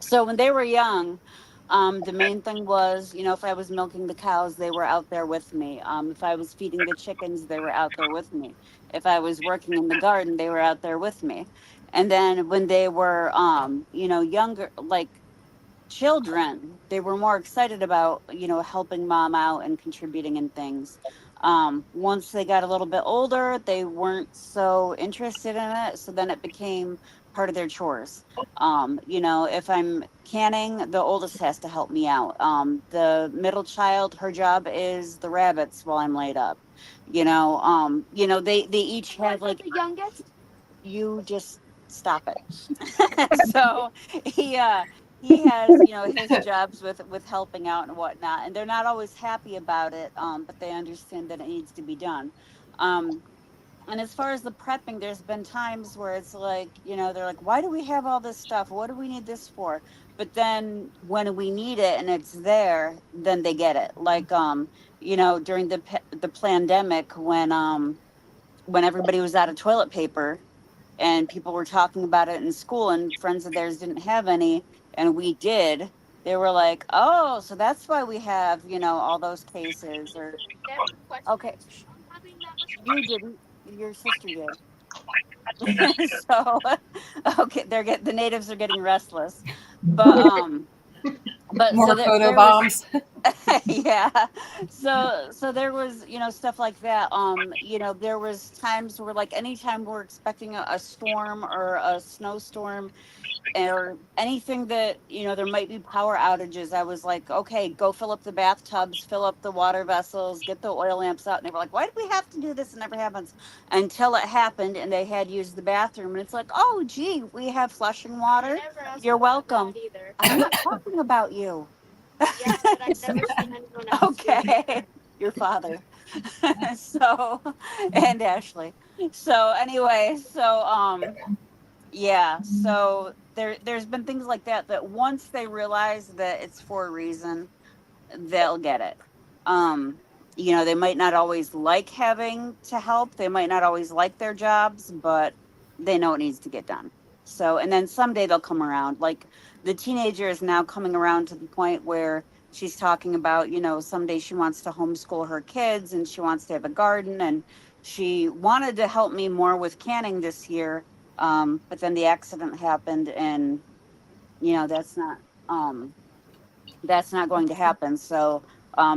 so when they were young, the main thing was, if I was milking the cows, they were out there with me. If I was feeding the chickens, they were out there with me. If I was working in the garden, they were out there with me. And then when they were, younger, like children, they were more excited about, helping mom out and contributing in things. Once they got a little bit older, they weren't so interested in it. So then it became part of their chores. If I'm canning, the oldest has to help me out. The middle child, her job is the rabbits while I'm laid up. They each have like the youngest. You just stop it. So he has his jobs with helping out and whatnot, and they're not always happy about it, but they understand that it needs to be done. And as far as the prepping, there's been times where it's like, they're like, why do we have all this stuff? What do we need this for? But then when we need it and it's there, then they get it. Like, during the pandemic when everybody was out of toilet paper and people were talking about it in school and friends of theirs didn't have any and we did, they were like, oh, so that's why we have, all those cases. Or okay, you didn't, your sister did. So okay, the natives are getting restless, but But More so photo there was, bombs. yeah. So there was, stuff like that. There was times where, like, anytime we're expecting a storm or a snowstorm or anything that, there might be power outages, I was like, okay, go fill up the bathtubs, fill up the water vessels, get the oil lamps out. And they were like, why do we have to do this? It never happens until it happened and they had used the bathroom. And it's like, oh, gee, we have flushing water. You're welcome. I'm not talking about you. Yeah, but I've never seen anyone else do it. Okay. Your father. So, and Ashley. So anyway, yeah, so there's been things like that once they realize that it's for a reason, they'll get it. Um, they might not always like having to help. They might not always like their jobs, but they know it needs to get done. So, and then someday they'll come around. Like the teenager is now coming around to the point where she's talking about, someday she wants to homeschool her kids and she wants to have a garden, and she wanted to help me more with canning this year. But then the accident happened, and that's not going to happen. So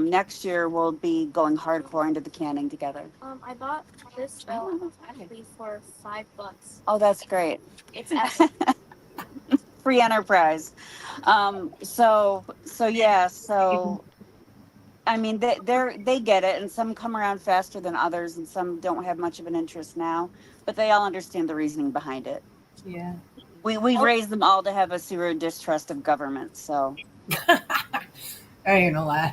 next year we'll be going hardcore into the canning together. I bought this actually for $5. Oh, that's great. It's awesome. Free enterprise. So yeah. So I mean, they get it, and some come around faster than others, and some don't have much of an interest now, but they all understand the reasoning behind it. Yeah. We raised them all to have a zero distrust of government. So I ain't gonna lie.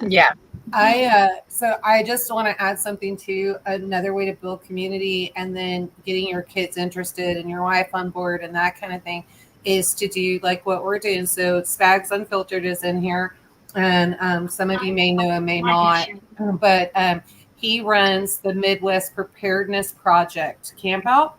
Yeah. So I just want to add something to another way to build community, and then getting your kids interested and your wife on board and that kind of thing, is to do like what we're doing. So Spags Unfiltered is in here, and some of you may know him, may not, but he runs the Midwest Preparedness Project camp out,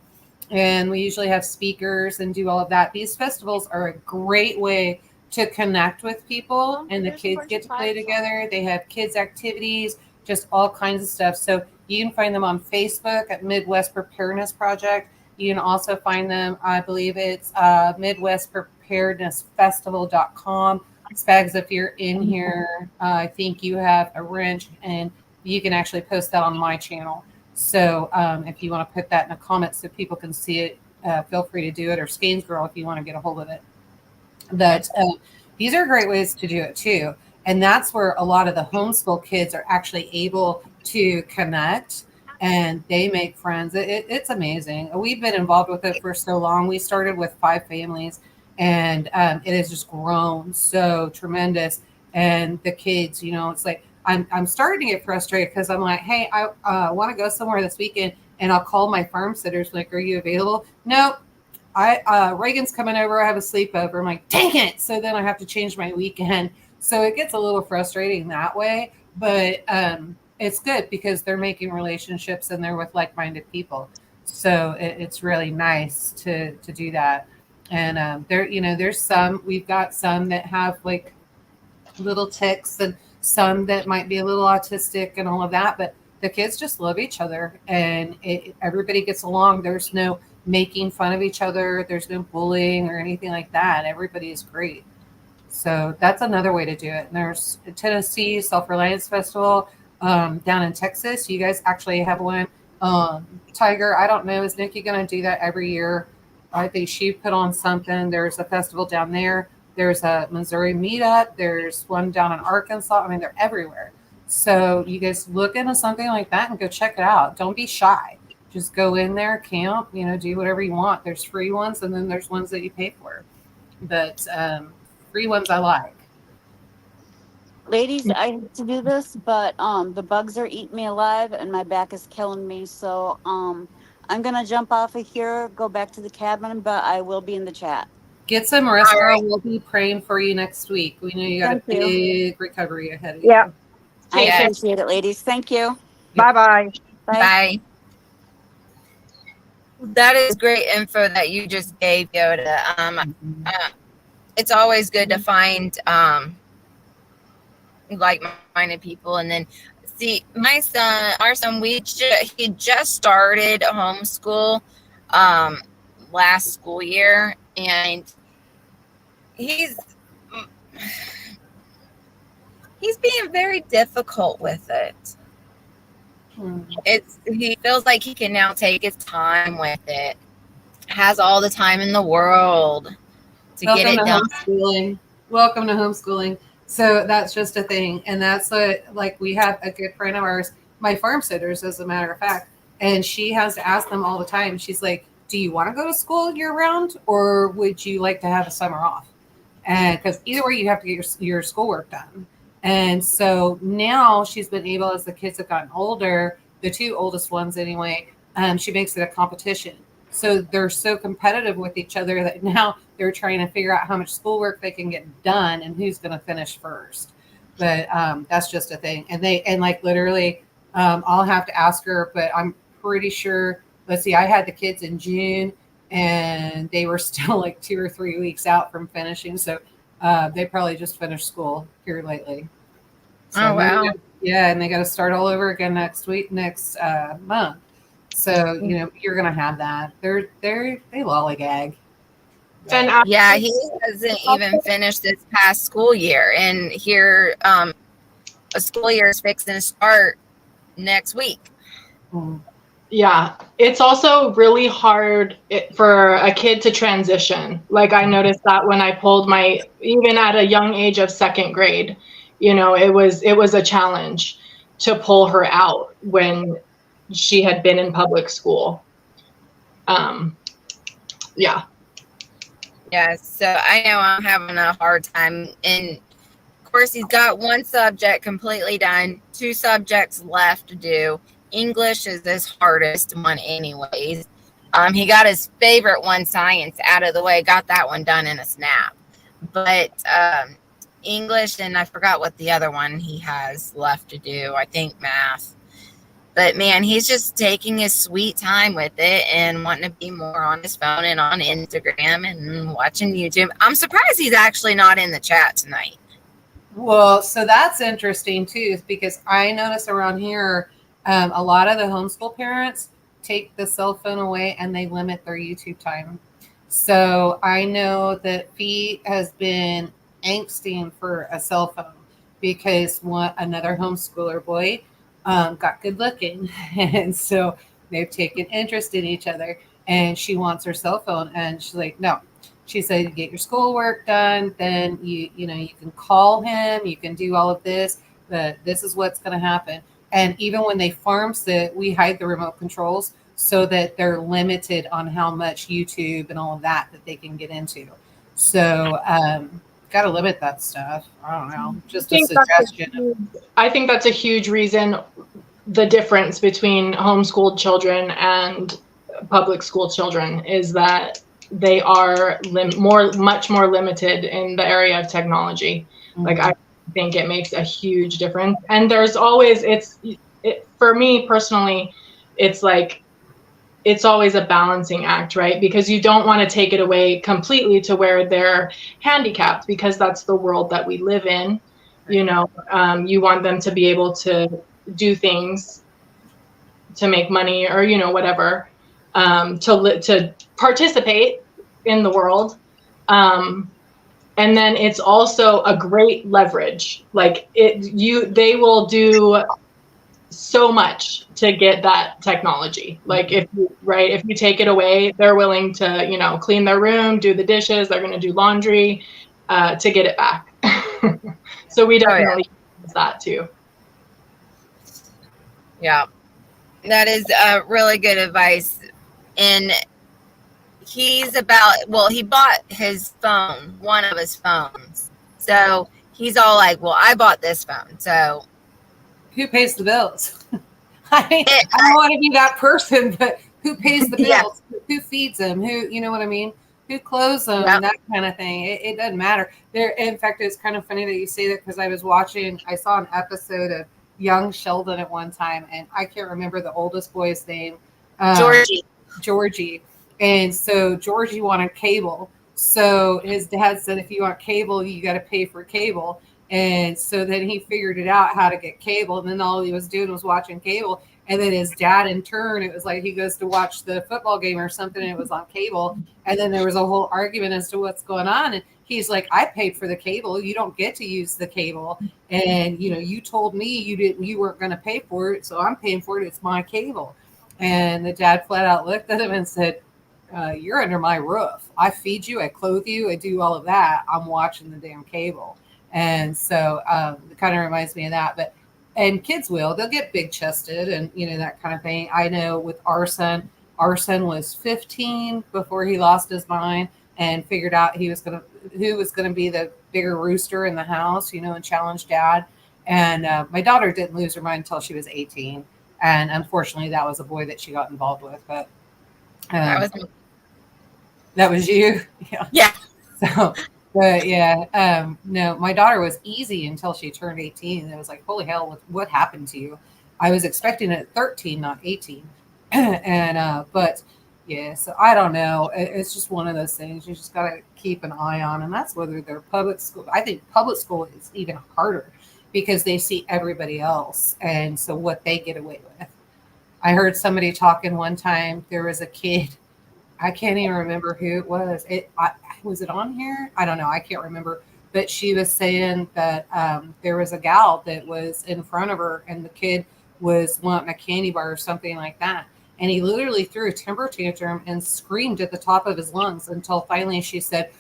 and we usually have speakers and do all of that. These festivals are a great way to connect with people, and the kids get to play together. They have kids activities, just all kinds of stuff. So you can find them on Facebook at Midwest Preparedness Project. You can also find them, I believe it's MidwestPreparednessFestival.com. Spags, if you're in here, I think you have a wrench, and you can actually post that on my channel. So if you want to put that in the comments so people can see it, feel free to do it, or Skanes Girl if you want to get a hold of it. But these are great ways to do it too. And that's where a lot of the homeschool kids are actually able to connect, and they make friends. It's amazing. We've been involved with it for so long. We started with 5 families, and it has just grown so tremendous. And the kids, it's like, I'm starting to get frustrated because I'm like, hey, I want to go somewhere this weekend, and I'll call my farm sitters, like, are you available? Nope. Reagan's coming over. I have a sleepover. I'm like, dang it. So then I have to change my weekend. So it gets a little frustrating that way, but it's good because they're making relationships and they're with like-minded people. So it's really nice to do that. And we've got some that have like little tics, and some that might be a little autistic and all of that, but the kids just love each other, and everybody gets along. There's no making fun of each other. There's no bullying or anything like that. Everybody is great. So that's another way to do it. And there's Tennessee Self-Reliance Festival down in Texas. You guys actually have one. Tiger, I don't know, is Nikki going to do that every year? I think she put on something. There's a festival down there. There's a Missouri meetup. There's one down in Arkansas. I mean, they're everywhere. So you guys look into something like that and go check it out. Don't be shy. Just go in there, camp, do whatever you want. There's free ones, and then there's ones that you pay for. But free ones I like. ladies, I hate to do this, but the bugs are eating me alive and my back is killing me. So I'm gonna jump off of here, go back to the cabin, but I will be in the chat. Get some rest, girl. Right. We'll be praying for you next week. We know you got Thank a you. big recovery ahead of you. Yeah. I Yes. appreciate it, ladies. Thank you. Bye-bye. Bye. Bye. That is great info that you just gave, Yoda. It's always good to find like-minded people. And then, see, our son, he just started homeschool last school year, and he's he's being very difficult with it. He feels like he can now take his time with it. Has all the time in the world to get it done. Homeschooling. Welcome to homeschooling. So that's just a thing. And that's like we have a good friend of ours, my farm sitters, as a matter of fact, and she has to ask them all the time. She's like, do you want to go to school year round, or would you like to have a summer off? And because either way, you have to get your schoolwork done. And so now she's been able, as the kids have gotten older, the two oldest ones anyway, she makes it a competition. So they're so competitive with each other that now they're trying to figure out how much schoolwork they can get done and who's going to finish first. But that's just a thing. And like literally, I'll have to ask her, but I'm pretty sure, let's see, I had the kids in June and they were still like 2 or 3 weeks out from finishing. So they probably just finished school here lately. So oh, wow. Yeah. And they got to start all over again next month. So, you know, you're going to have that. They lollygag. And yeah, he hasn't even finished this past school year. And here, a school year is fixing to start next week. Yeah, it's also really hard for a kid to transition. Like I noticed that when I pulled even at a young age of 2nd grade, you know, it was a challenge to pull her out when she had been in public school. Yeah. Yeah, so I know I'm having a hard time. And of course, he's got one subject completely done, 2 subjects left to do. English is his hardest one anyways. He got his favorite one, science, out of the way, got that one done in a snap. But English, and I forgot what the other one he has left to do. I think math. But man, he's just taking his sweet time with it and wanting to be more on his phone and on Instagram and watching YouTube. I'm surprised he's actually not in the chat tonight. Well, so that's interesting too, because I notice around here, a lot of the homeschool parents take the cell phone away and they limit their YouTube time. So I know that Fee has been angsting for a cell phone because another homeschooler boy got good looking. And so they've taken interest in each other and she wants her cell phone. And she's like, no. She said, get your schoolwork done. Then you can call him. You can do all of this. But this is what's going to happen. And even when they farm sit, we hide the remote controls so that they're limited on how much YouTube and all of that they can get into. So got to limit that stuff. I don't know. Just a suggestion. I think that's a huge reason, the difference between homeschooled children and public school children is that they are much more limited in the area of technology. Mm-hmm. Like I think it makes a huge difference. And there's always, for me personally, it's like, it's always a balancing act, right? Because you don't want to take it away completely to where they're handicapped, because that's the world that we live in. You know, you want them to be able to do things to make money or, you know, whatever, to participate in the world. And then it's also a great leverage. Like they will do so much to get that technology. Like if you take it away, they're willing to, you know, clean their room, do the dishes, they're going to do laundry, to get it back. So we definitely use that too. Yeah, that is really good advice. And he bought his phone, one of his phones. So he's all like, well, I bought this phone. So who pays the bills? I don't want to be that person, but who pays the bills? Yeah. Who feeds them? Who, you know what I mean? Who clothes them? Yep. That kind of thing. It doesn't matter. In fact, it's kind of funny that you say that, because I saw an episode of Young Sheldon at one time, and I can't remember the oldest boy's name. Georgie. And so Georgie wanted cable. So his dad said, if you want cable, you got to pay for cable. And so then he figured it out how to get cable. And then all he was doing was watching cable. And then his dad, in turn, it was like he goes to watch the football game or something, and it was on cable. And then there was a whole argument as to what's going on. And He's like, I paid for the cable. You don't get to use the cable. And, you told me you weren't going to pay for it. So I'm paying for it. It's my cable. And the dad flat out looked at him and said, you're under my roof. I feed you, I clothe you, I do all of that. I'm watching the damn cable. And so it kind of reminds me of that. And kids they'll get big chested and, that kind of thing. I know with our son was 15 before he lost his mind and figured out who was going to be the bigger rooster in the house, and challenge dad. And my daughter didn't lose her mind until she was 18. And unfortunately, that was a boy that she got involved with. But that was you. Yeah. So, but yeah, no, my daughter was easy until she turned 18. It was like, holy hell, what happened to you? I was expecting it at 13, not 18. And, but yeah, so I don't know. It's just one of those things you just got to keep an eye on. And that's whether they're public school. I think public school is even harder because they see everybody else. And so what they get away with. I heard somebody talking one time, there was a kid, I can't even remember who it was. Was it on here? I don't know. I can't remember. But she was saying that there was a gal that was in front of her and the kid was wanting a candy bar or something like that. And he literally threw a temper tantrum and screamed at the top of his lungs until finally she said,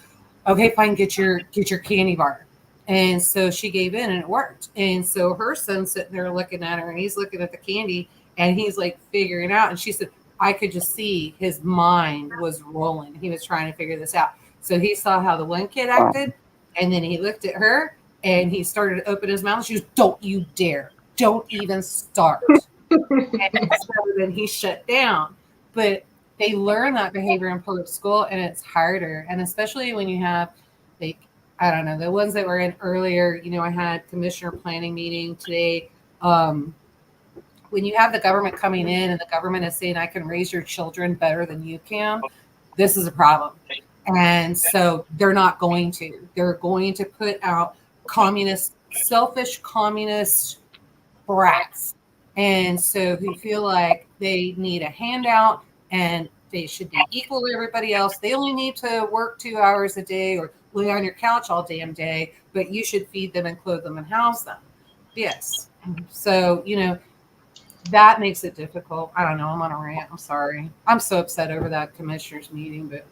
okay, fine, get your candy bar. And so she gave in and it worked. And so her son's sitting there looking at her and he's looking at the candy and he's like figuring out. And she said, I could just see his mind was rolling. He was trying to figure this out. So he saw how the one kid acted and then he looked at her and he started to open his mouth. She goes, don't you dare. Don't even start. And so then he shut down. But they learn that behavior in public school and it's harder. And especially when you have, like, I don't know, the ones that were in earlier, I had commissioner planning meeting today. When you have the government coming in and the government is saying, I can raise your children better than you can, this is a problem. And so they're not going to. They're going to put out selfish communist brats. And so who feel like they need a handout and they should be equal to everybody else. They only need to work 2 hours a day or lay on your couch all damn day, but you should feed them and clothe them and house them. Yes. So, that makes it difficult. I don't know. I'm on a rant. I'm sorry. I'm so upset over that commissioners meeting, but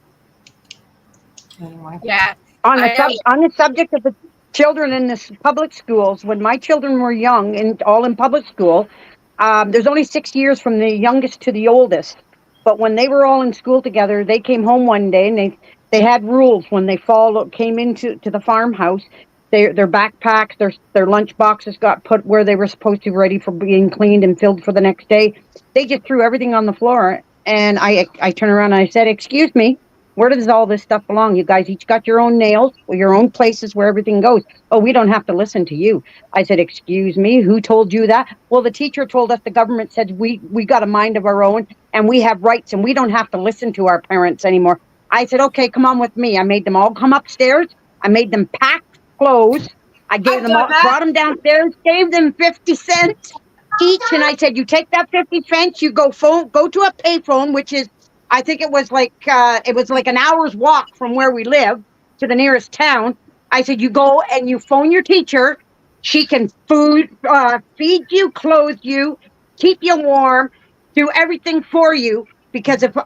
anyway. Yeah. On the subject of the children in the public schools, when my children were young and all in public school, there's only 6 years from the youngest to the oldest. But when they were all in school together, they came home one day and they had rules when they came into the farmhouse. Their backpacks, their lunch boxes got put where they were supposed to, ready for being cleaned and filled for the next day. They just threw everything on the floor. And I turned around and I said, excuse me, where does all this stuff belong? You guys each got your own nails, your own places where everything goes. Oh, we don't have to listen to you. I said, excuse me, who told you that? Well, the teacher told us the government said we got a mind of our own and we have rights and we don't have to listen to our parents anymore. I said, okay, come on with me. I made them all come upstairs. I made them pack clothes. I gave them all, brought them downstairs, gave them 50 cents each. And I said, you take that 50 cents, you go to a payphone, which is, I think it was like an hour's walk from where we live to the nearest town. I said, you go and you phone your teacher. She can feed you, clothe you, keep you warm, do everything for you. Because if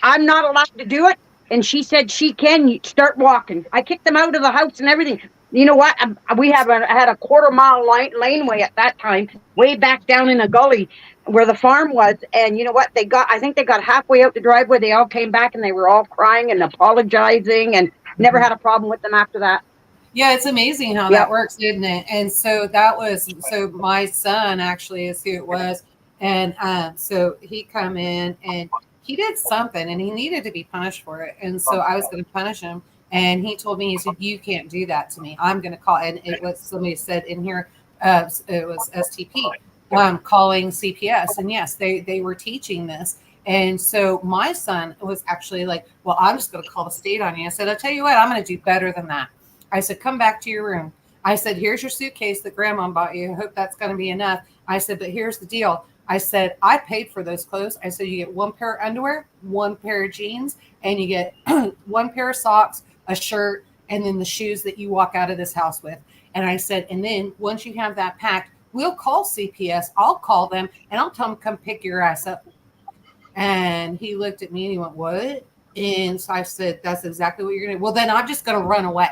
I'm not allowed to do it, and she said she can, you start walking. I kicked them out of the house and everything. You know what? We had a quarter-mile laneway at that time, way back down in a gully where the farm was. And you know what? I think they got halfway out the driveway. They all came back and they were all crying and apologizing and never had a problem with them after that. Yeah, it's amazing how that works, isn't it? And so my son actually is who it was. And so he come in and he did something and he needed to be punished for it. And so I was going to punish him. And he told me, he said, you can't do that to me. I'm going to call. And it was, somebody said in here, it was STP, calling CPS. And yes, they were teaching this. And so my son was actually like, well, I'm just going to call the state on you. I said, I'll tell you what, I'm going to do better than that. I said, come back to your room. I said, here's your suitcase that grandma bought you. I hope that's going to be enough. I said, but here's the deal. I said, I paid for those clothes. I said, you get one pair of underwear, one pair of jeans, and you get one pair of socks, a shirt, and then the shoes that you walk out of this house with. And I said, and then once you have that packed, we'll call CPS. I'll call them and I'll tell them come pick your ass up. And he looked at me and he went, what? And so I said, that's exactly what you're going to do. Well, then I'm just going to run away.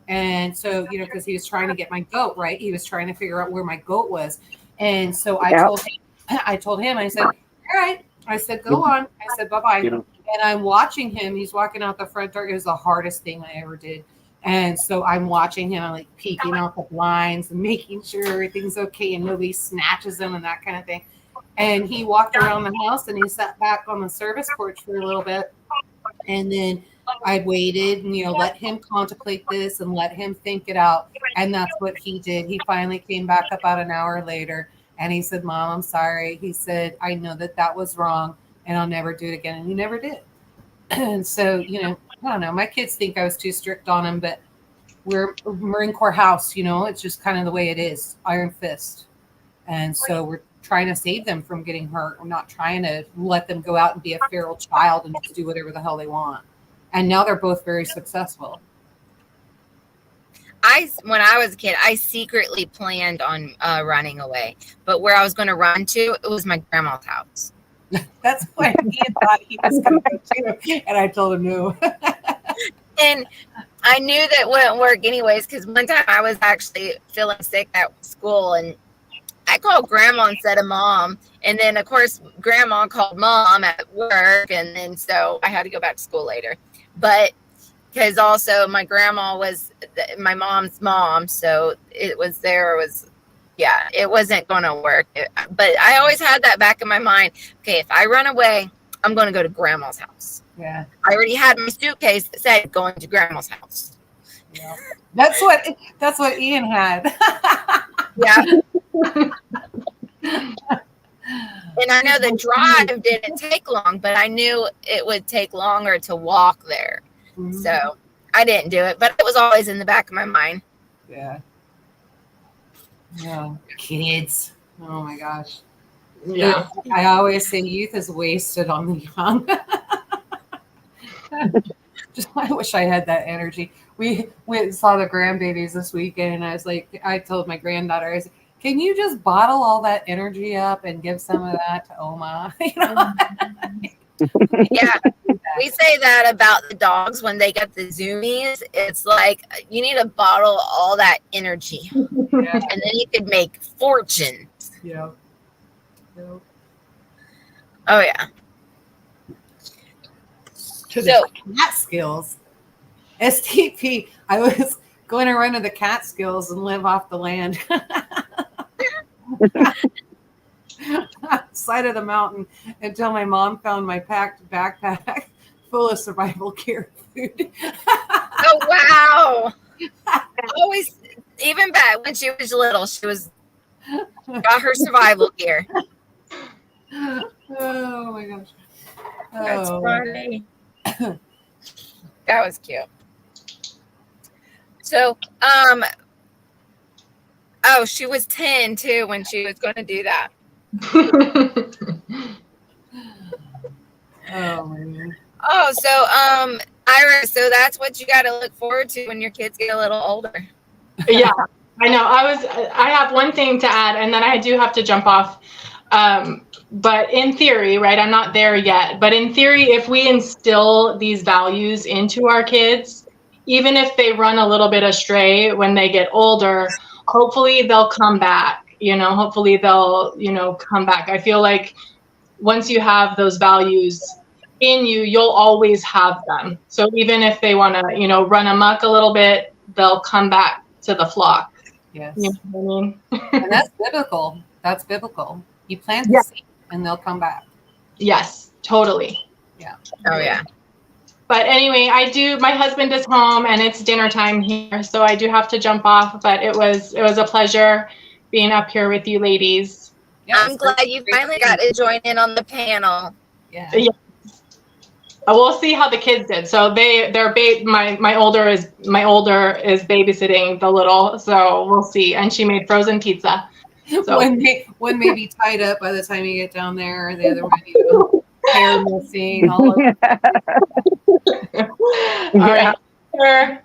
And so, you know, because he was trying to get my goat, right? He was trying to figure out where my goat was. And so I told him, I said, all right. I said, go on. I said, bye-bye. And I'm watching him. He's walking out the front door. It was the hardest thing I ever did. And so I'm watching him, like peeking out the blinds and making sure everything's okay and nobody snatches him and that kind of thing. And he walked around the house and he sat back on the service porch for a little bit. And then I waited and, you know, let him contemplate this and let him think it out. And that's what he did. He finally came back about an hour later and he said, Mom, I'm sorry. He said, I know that was wrong and I'll never do it again. And he never did. And so, you know, I don't know. My kids think I was too strict on him, but we're a Marine Corps house, you know, it's just kind of the way it is, iron fist. And so we're trying to save them from getting hurt. We're not trying to let them go out and be a feral child and just do whatever the hell they want. And now they're both very successful. When I was a kid, I secretly planned on running away, but where I was going to run to, it was my grandma's house. That's why he thought he was going to go too, and I told him no. And I knew that wouldn't work anyways, because one time I was actually feeling sick at school, and I called Grandma instead of Mom, and then of course Grandma called Mom at work, and then so I had to go back to school later. But because also my grandma was my mom's mom, so it wasn't going to work. But I always had that back in my mind. Okay, if I run away, I'm going to go to Grandma's house. Yeah. I already had my suitcase that said going to Grandma's house. Yeah. That's what Ian had. Yeah. And I know the drive didn't take long, but I knew it would take longer to walk there. Mm-hmm. So I didn't do it, but it was always in the back of my mind. Yeah. Yeah. Kids. Oh my gosh. Yeah. I always say youth is wasted on the young. I wish I had that energy. We went and saw the grandbabies this weekend, and I told my granddaughter, I said, can you just bottle all that energy up and give some of that to Oma? You know? Yeah, we say that about the dogs when they get the zoomies. It's like you need to bottle all that energy, and then you could make fortunes. Yeah. Yep. Oh yeah. To the Catskills, STP. I was going to run to the Catskills and live off the land. Side of the mountain until my mom found my packed backpack full of survival gear food. Oh wow! Always, even back when she was little, she got her survival gear. Oh my gosh! That's funny. That was cute. So, she was 10 too when she was going to do that. Oh man. Oh, so Iris, so that's what you got to look forward to when your kids get a little older. Yeah, I know. I have one thing to add, and then I do have to jump off. But in theory, right, I'm not there yet, but in theory, if we instill these values into our kids, even if they run a little bit astray when they get older, hopefully they'll come back, hopefully they'll, come back. I feel like once you have those values in you, you'll always have them. So even if they want to, run amok a little bit, they'll come back to the flock. Yes. You know what I mean? And that's biblical. That's biblical. You plant the seed and they'll come back. Yes, totally. Yeah. Oh yeah. But anyway, my husband is home and it's dinner time here, so I do have to jump off, but it was a pleasure being up here with you ladies. Yeah, I'm glad you finally got to join in on the panel. Yeah. We'll see how the kids did. So my older is babysitting the little, so we'll see. And she made frozen pizza. So one may be tied up by the time you get down there, and the other one, hair missing. All of right. Sure.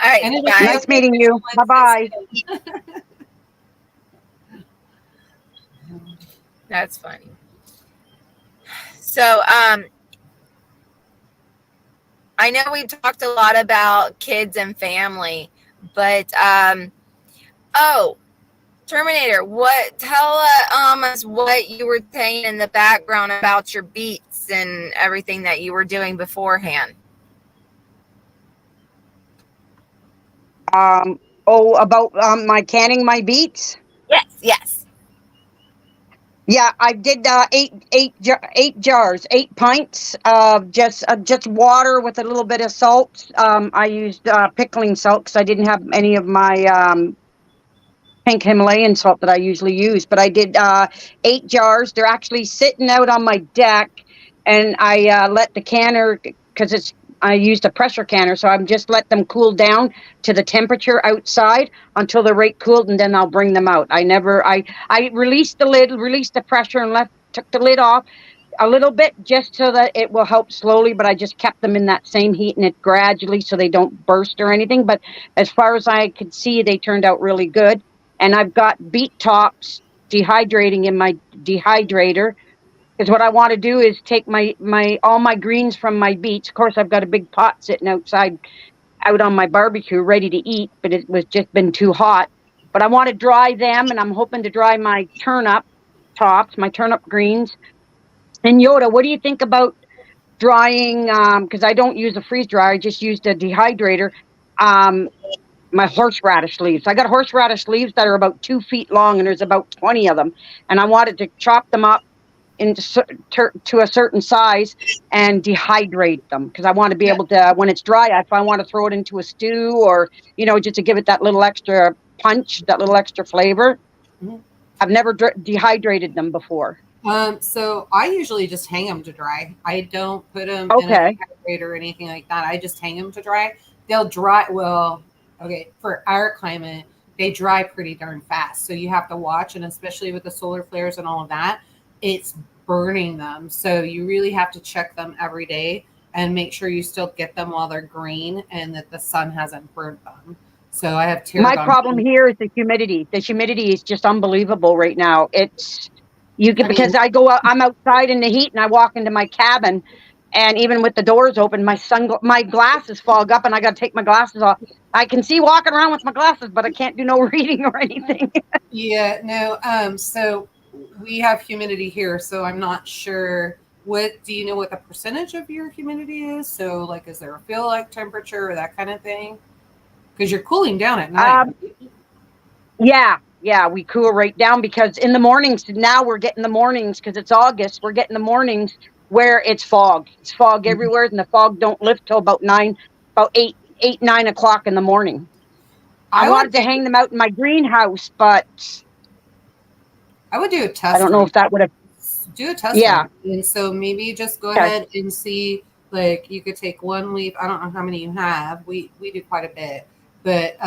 All right, And it'll guys. Nice meeting you. Bye-bye. That's funny. So, I know we've talked a lot about kids and family, but oh, Terminator, tell us what you were saying in the background about your beats and everything that you were doing beforehand. About my canning my beets. Yes. Yeah, I did 8 jars, 8 pints of just water with a little bit of salt. I used pickling salt because I didn't have any of my pink Himalayan salt that I usually use. But I did 8 jars. They're actually sitting out on my deck, and I let the canner, because I used a pressure canner, so I'm just let them cool down to the temperature outside until they're right cooled, and then I'll bring them out. I released the lid, released the pressure, and took the lid off a little bit just so that it will help slowly, but I just kept them in that same heat and it gradually so they don't burst or anything. But as far as I could see, they turned out really good. And I've got beet tops dehydrating in my dehydrator, because what I want to do is take all my greens from my beets. Of course, I've got a big pot sitting outside out on my barbecue ready to eat, but it was just been too hot. But I want to dry them, and I'm hoping to dry my turnip tops, my turnip greens. And Yoda, what do you think about drying? Because I don't use a freeze dryer, I just used a dehydrator. My horseradish leaves. I got horseradish leaves that are about 2 feet long, and there's about 20 of them. And I wanted to chop them up into to a certain size and dehydrate them, because I want to be able to, when it's dry, if I want to throw it into a stew, or just to give it that little extra punch, that little extra flavor. Mm-hmm. I've never dehydrated them before. So I usually just hang them to dry. I don't put them in a dehydrator or anything like that. I just hang them to dry. They'll dry. Well, okay, for our climate, they dry pretty darn fast. So you have to watch, and especially with the solar flares and all of that, it's burning them. So you really have to check them every day and make sure you still get them while they're green and that the sun hasn't burnt them. So I have My problem here is the humidity. The humidity is just unbelievable right now. Because I'm outside in the heat, and I walk into my cabin, and even with the doors open, my glasses fog up, and I got to take my glasses off. I can see walking around with my glasses, but I can't do no reading or anything. Yeah, no. So we have humidity here, so I'm not sure. Do you know what the percentage of your humidity is? So, like, is there a feel like temperature or that kind of thing? Because you're cooling down at night. Yeah, we cool right down, because in the mornings, now we're getting the mornings, because it's August, we're getting the mornings where it's fog. It's fog everywhere, and the fog don't lift till about 9 o'clock in the morning. I wanted to hang them out in my greenhouse, but I would do a test. I don't know if that would have. Do a test run. And so maybe just go ahead and see, like, you could take one leaf. I don't know how many you have. We do quite a bit, but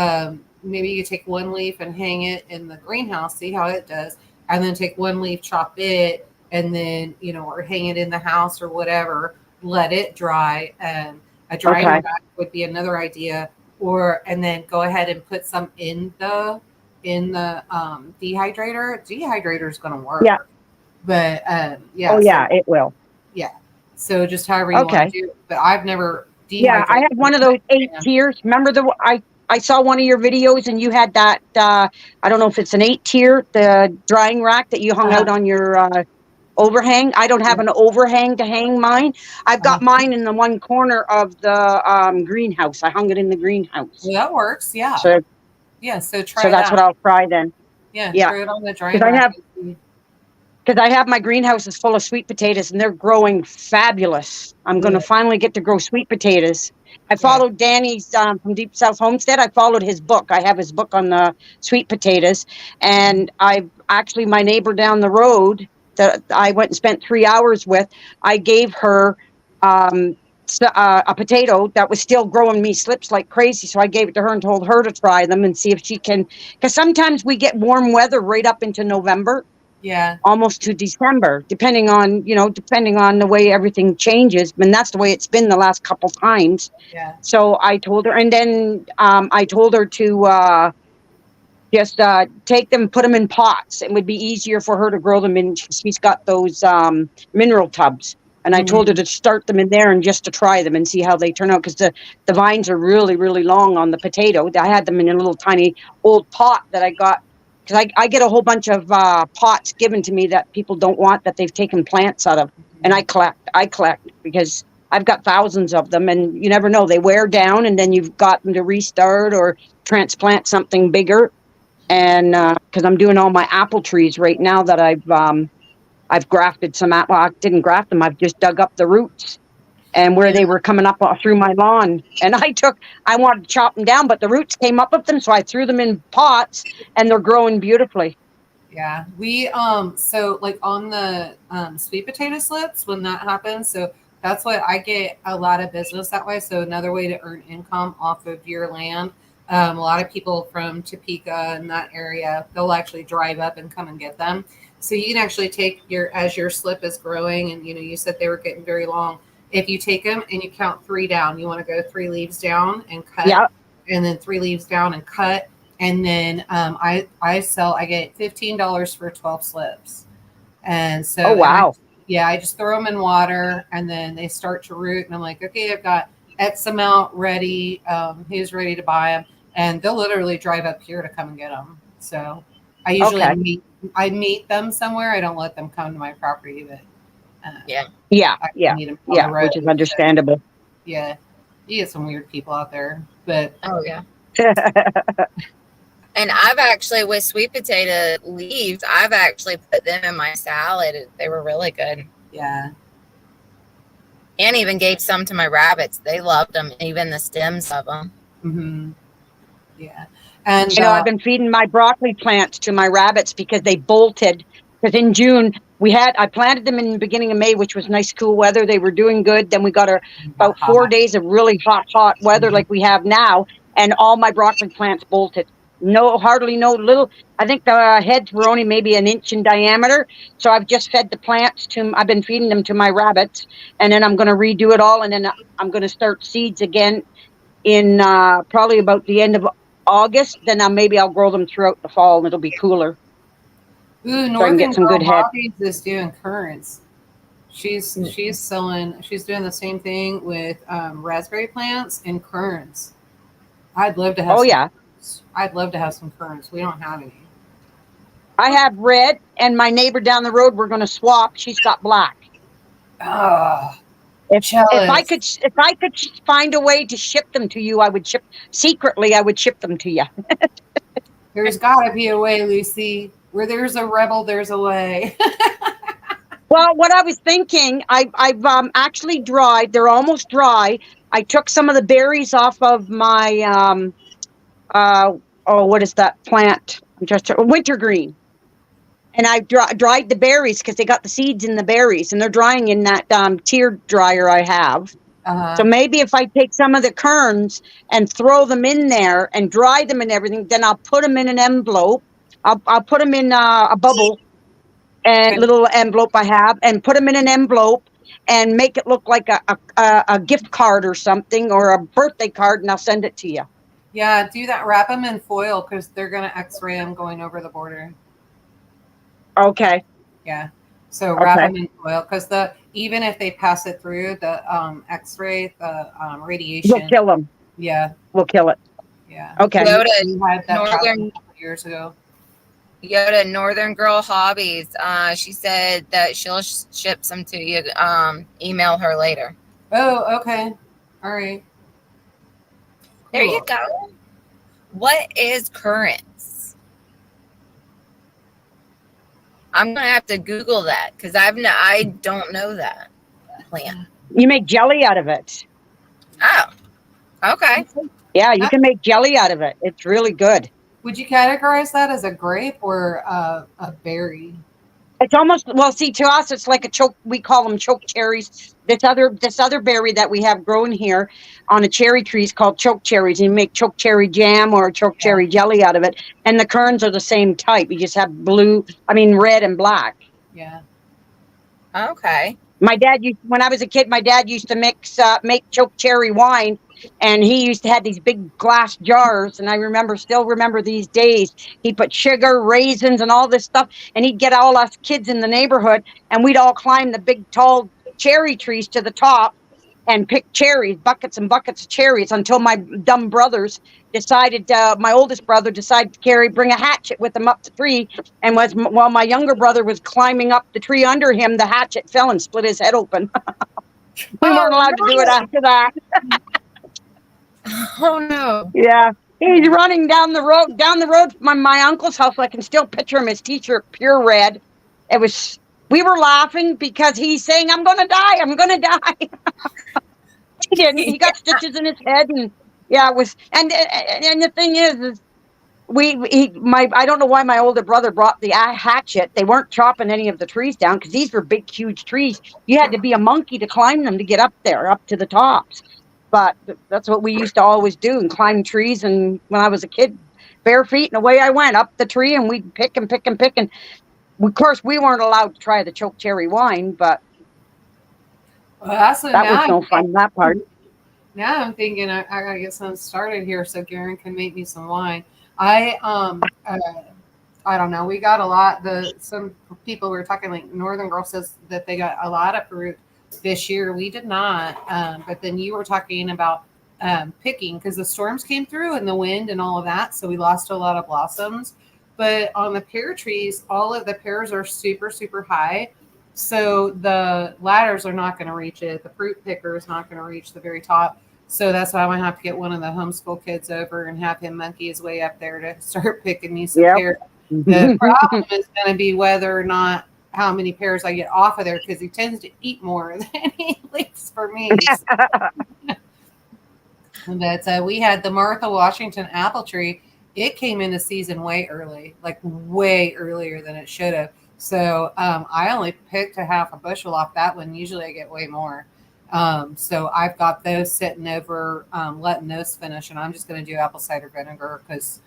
maybe you take one leaf and hang it in the greenhouse, see how it does, and then take one leaf, chop it, and then, or hang it in the house or whatever, let it dry. And a drying rack would be another idea. And then go ahead and put some in the dehydrator. Dehydrator is going to work. Yeah. But it will. Yeah. So just however you want to do it. But I've never dehydrated. Yeah, I have one of those 8 tiers. Remember I saw one of your videos, and you had that, I don't know if it's an 8 tier, the drying rack that you hung out on your overhang. I don't have an overhang to hang mine. I've got mine in the one corner of the greenhouse. I hung it in the greenhouse. Well, that works. Yeah. So try that. That's what I'll try then. Yeah. Throw it on the drying rack. Because I have my greenhouses full of sweet potatoes, and they're growing fabulous. I'm going to finally get to grow sweet potatoes. I followed Danny's from Deep South Homestead. I followed his book. I have his book on the sweet potatoes. And my neighbor down the road that I went and spent 3 hours with, I gave her a potato that was still growing me slips like crazy. So I gave it to her and told her to try them and see if she can. Because sometimes we get warm weather right up into November. Yeah. almost to December, depending on the way everything changes. And that's the way it's been the last couple times. Yeah. So I told her, and then I told her to just take them, put them in pots. It would be easier for her to grow them in. She's got those mineral tubs. And I told her to start them in there and just to try them and see how they turn out. Because the vines are really, really long on the potato. I had them in a little tiny old pot that I got. Because I get a whole bunch of pots given to me that people don't want, that they've taken plants out of. And I collect because I've got thousands of them. And you never know. They wear down and then you've got them to restart or transplant something bigger. And because I'm doing all my apple trees right now that I've grafted some well, I didn't graft them. I've just dug up the roots and where they were coming up through my lawn. And I wanted to chop them down, but the roots came up with them. So I threw them in pots and they're growing beautifully. Yeah. We, so like on the sweet potato slips, when that happens, so that's what I get a lot of business that way. So another way to earn income off of your land. A lot of people from Topeka and that area, they'll actually drive up and come and get them. So you can actually take as your slip is growing, and you said they were getting very long. If you take them and you count 3 down, you want to go 3 leaves down and cut, and then 3 leaves down and cut, and then I get $15 for 12 slips, and so oh wow, I just throw them in water, and then they start to root, and I'm like, okay, I've got X amount ready. Who's ready to buy them? And they'll literally drive up here to come and get them. So I usually meet them somewhere. I don't let them come to my property, but yeah, meet them on the road, which is understandable. Yeah, you get some weird people out there, but oh yeah. And I've actually, with sweet potato leaves, I've actually put them in my salad. They were really good. Yeah. And even gave some to my rabbits. They loved them, even the stems of them. Mm-hmm. Yeah. And I've been feeding my broccoli plants to my rabbits because they bolted. Because in June I planted them in the beginning of May, which was nice, cool weather. They were doing good. Then we got about 4 days of really hot weather like we have now, and all my broccoli plants bolted. Hardly no little. I think the heads were only maybe an inch in diameter. So I've just fed the plants I've been feeding them to my rabbits, and then I'm going to redo it all, and then I'm going to start seeds again in probably about the end of August. Then maybe I'll grow them throughout the fall, and it'll be cooler. Ooh, so I can get some good head. Is doing currants. She's selling. She's doing the same thing with raspberry plants and currants. I'd love to have. Oh yeah. I'd love to have some currants. We don't have any. I have red, and my neighbor down the road, we're going to swap. She's got black. Oh, if I could find a way to ship them to you, I would ship them to you. There's got to be a way, Lucy. Where there's a rebel, there's a way. Well, what I was thinking, I've actually dried. They're almost dry. I took some of the berries off of my what is that plant? Wintergreen. And I dried the berries because they got the seeds in the berries, and they're drying in that tear dryer I have. So maybe if I take some of the kerns and throw them in there and dry them and everything, then I'll put them in an envelope. I'll put them in a bubble and little envelope I have, and put them in an envelope and make it look like a gift card or something, or a birthday card, and I'll send it to you. Yeah, do that. Wrap them in foil because they're going to X-ray them going over the border. Okay. Yeah. So wrap them in foil because even if they pass it through the X-ray, the radiation will kill them. Yeah, we'll kill it. Yeah. Okay. Years ago. Yoda, Northern Girl Hobbies. She said that she'll ship some to you. Email her later. Oh, okay. All right. There you go. What is currants? I'm gonna have to Google that because I don't know that plant. You make jelly out of it. Oh, okay. Yeah, you can make jelly out of it. It's really good. Would you categorize that as a grape or a berry? It's almost, well, see, to us, it's like a choke. We call them choke cherries. This other berry that we have grown here on a cherry tree is called choke cherries. And you make choke cherry jam or choke cherry jelly out of it. And the kerns are the same type. You just have red and black. Yeah. Okay. When I was a kid, my dad used to make choke cherry wine, and he used to have these big glass jars. And I still remember these days. He put sugar, raisins, and all this stuff, and he'd get all us kids in the neighborhood, and we'd all climb the big, tall cherry trees to the top and pick cherries, buckets and buckets of cherries, until my dumb brothers decided, my oldest brother decided to bring a hatchet with him up the tree. And while my younger brother was climbing up the tree under him, the hatchet fell and split his head open. We weren't allowed to do it after that. Oh no. Yeah. He's running down the road from my uncle's house. I can still picture him, his t-shirt pure red. We were laughing because he's saying, I'm going to die. I'm going to die. He didn't. He got stitches in his head. And yeah, it was, and the thing is I don't know why my older brother brought the hatchet. They weren't chopping any of the trees down because these were big, huge trees. You had to be a monkey to climb them to get up there, up to the tops. But that's what we used to always do, and climb trees. And when I was a kid, bare feet, and away I went up the tree, and we'd pick and pick and pick. And of course, we weren't allowed to try the choke cherry wine, but that was no fun, that part. Now I'm thinking I gotta get something started here so Garen can make me some wine. I don't know. We got a lot. Some people were talking, like Northern Girl says that they got a lot of fruit this year. We did not. But then you were talking about picking because the storms came through and the wind and all of that. So we lost a lot of blossoms. But on the pear trees, all of the pears are super, super high. So the ladders are not going to reach it. The fruit picker is not going to reach the very top. So that's why I'm going to have to get one of the homeschool kids over and have him monkey his way up there to start picking me some pears. The problem is going to be whether or not how many pears I get off of there, because he tends to eat more than he leaves for me. But we had the Martha Washington apple tree. It came into season way early, like way earlier than it should have. So I only picked a half a bushel off that one. Usually I get way more. So I've got those sitting over, letting those finish, and I'm just going to do apple cider vinegar because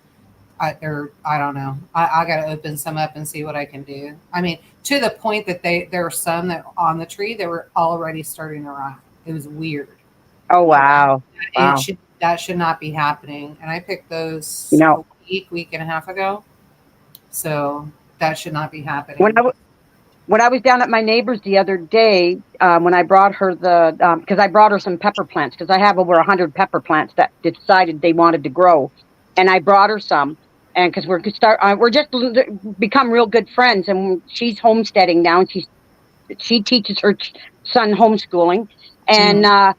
I don't know. I got to open some up and see what I can do. I mean, to the point that there are some that on the tree that were already starting to rot. It was weird. Oh, wow. That should not be happening. And I picked those a week and a half ago. So that should not be happening. When I was down at my neighbor's the other day, when I brought her because I brought her some pepper plants, because I have over 100 pepper plants that decided they wanted to grow. And I brought her some, and because we're just become real good friends. And she's homesteading now, and she teaches her son homeschooling. And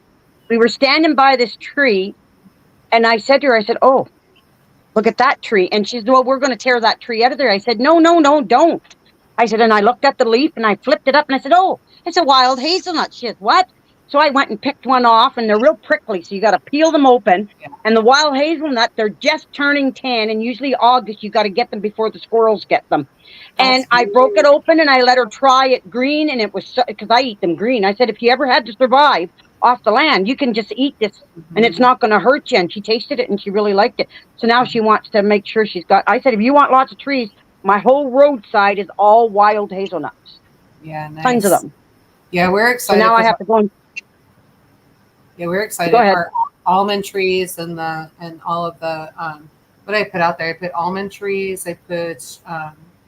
we were standing by this tree, and I said to her, I said, "Oh, look at that tree." And she said, "Well, we're going to tear that tree out of there." I said, No, don't. I said, and I looked at the leaf and I flipped it up and I said, "Oh, it's a wild hazelnut." She said, "What?" So I went and picked one off, and they're real prickly, so you got to peel them open. Yeah. And the wild hazelnut, they're just turning 10, and usually August you got to get them before the squirrels get them. And I broke it open and I let her try it green, and it was because I eat them green. I said, if you ever had to survive off the land, you can just eat this and it's not going to hurt you. And she tasted it and she really liked it. So now she wants to make sure I said, if you want lots of trees, my whole roadside is all wild hazelnuts. Yeah, nice. Tons of them. Yeah, we're excited. So now I have to go and... Yeah, we're excited. Go ahead. Our almond trees and all of the what I put out there. I put almond trees. I put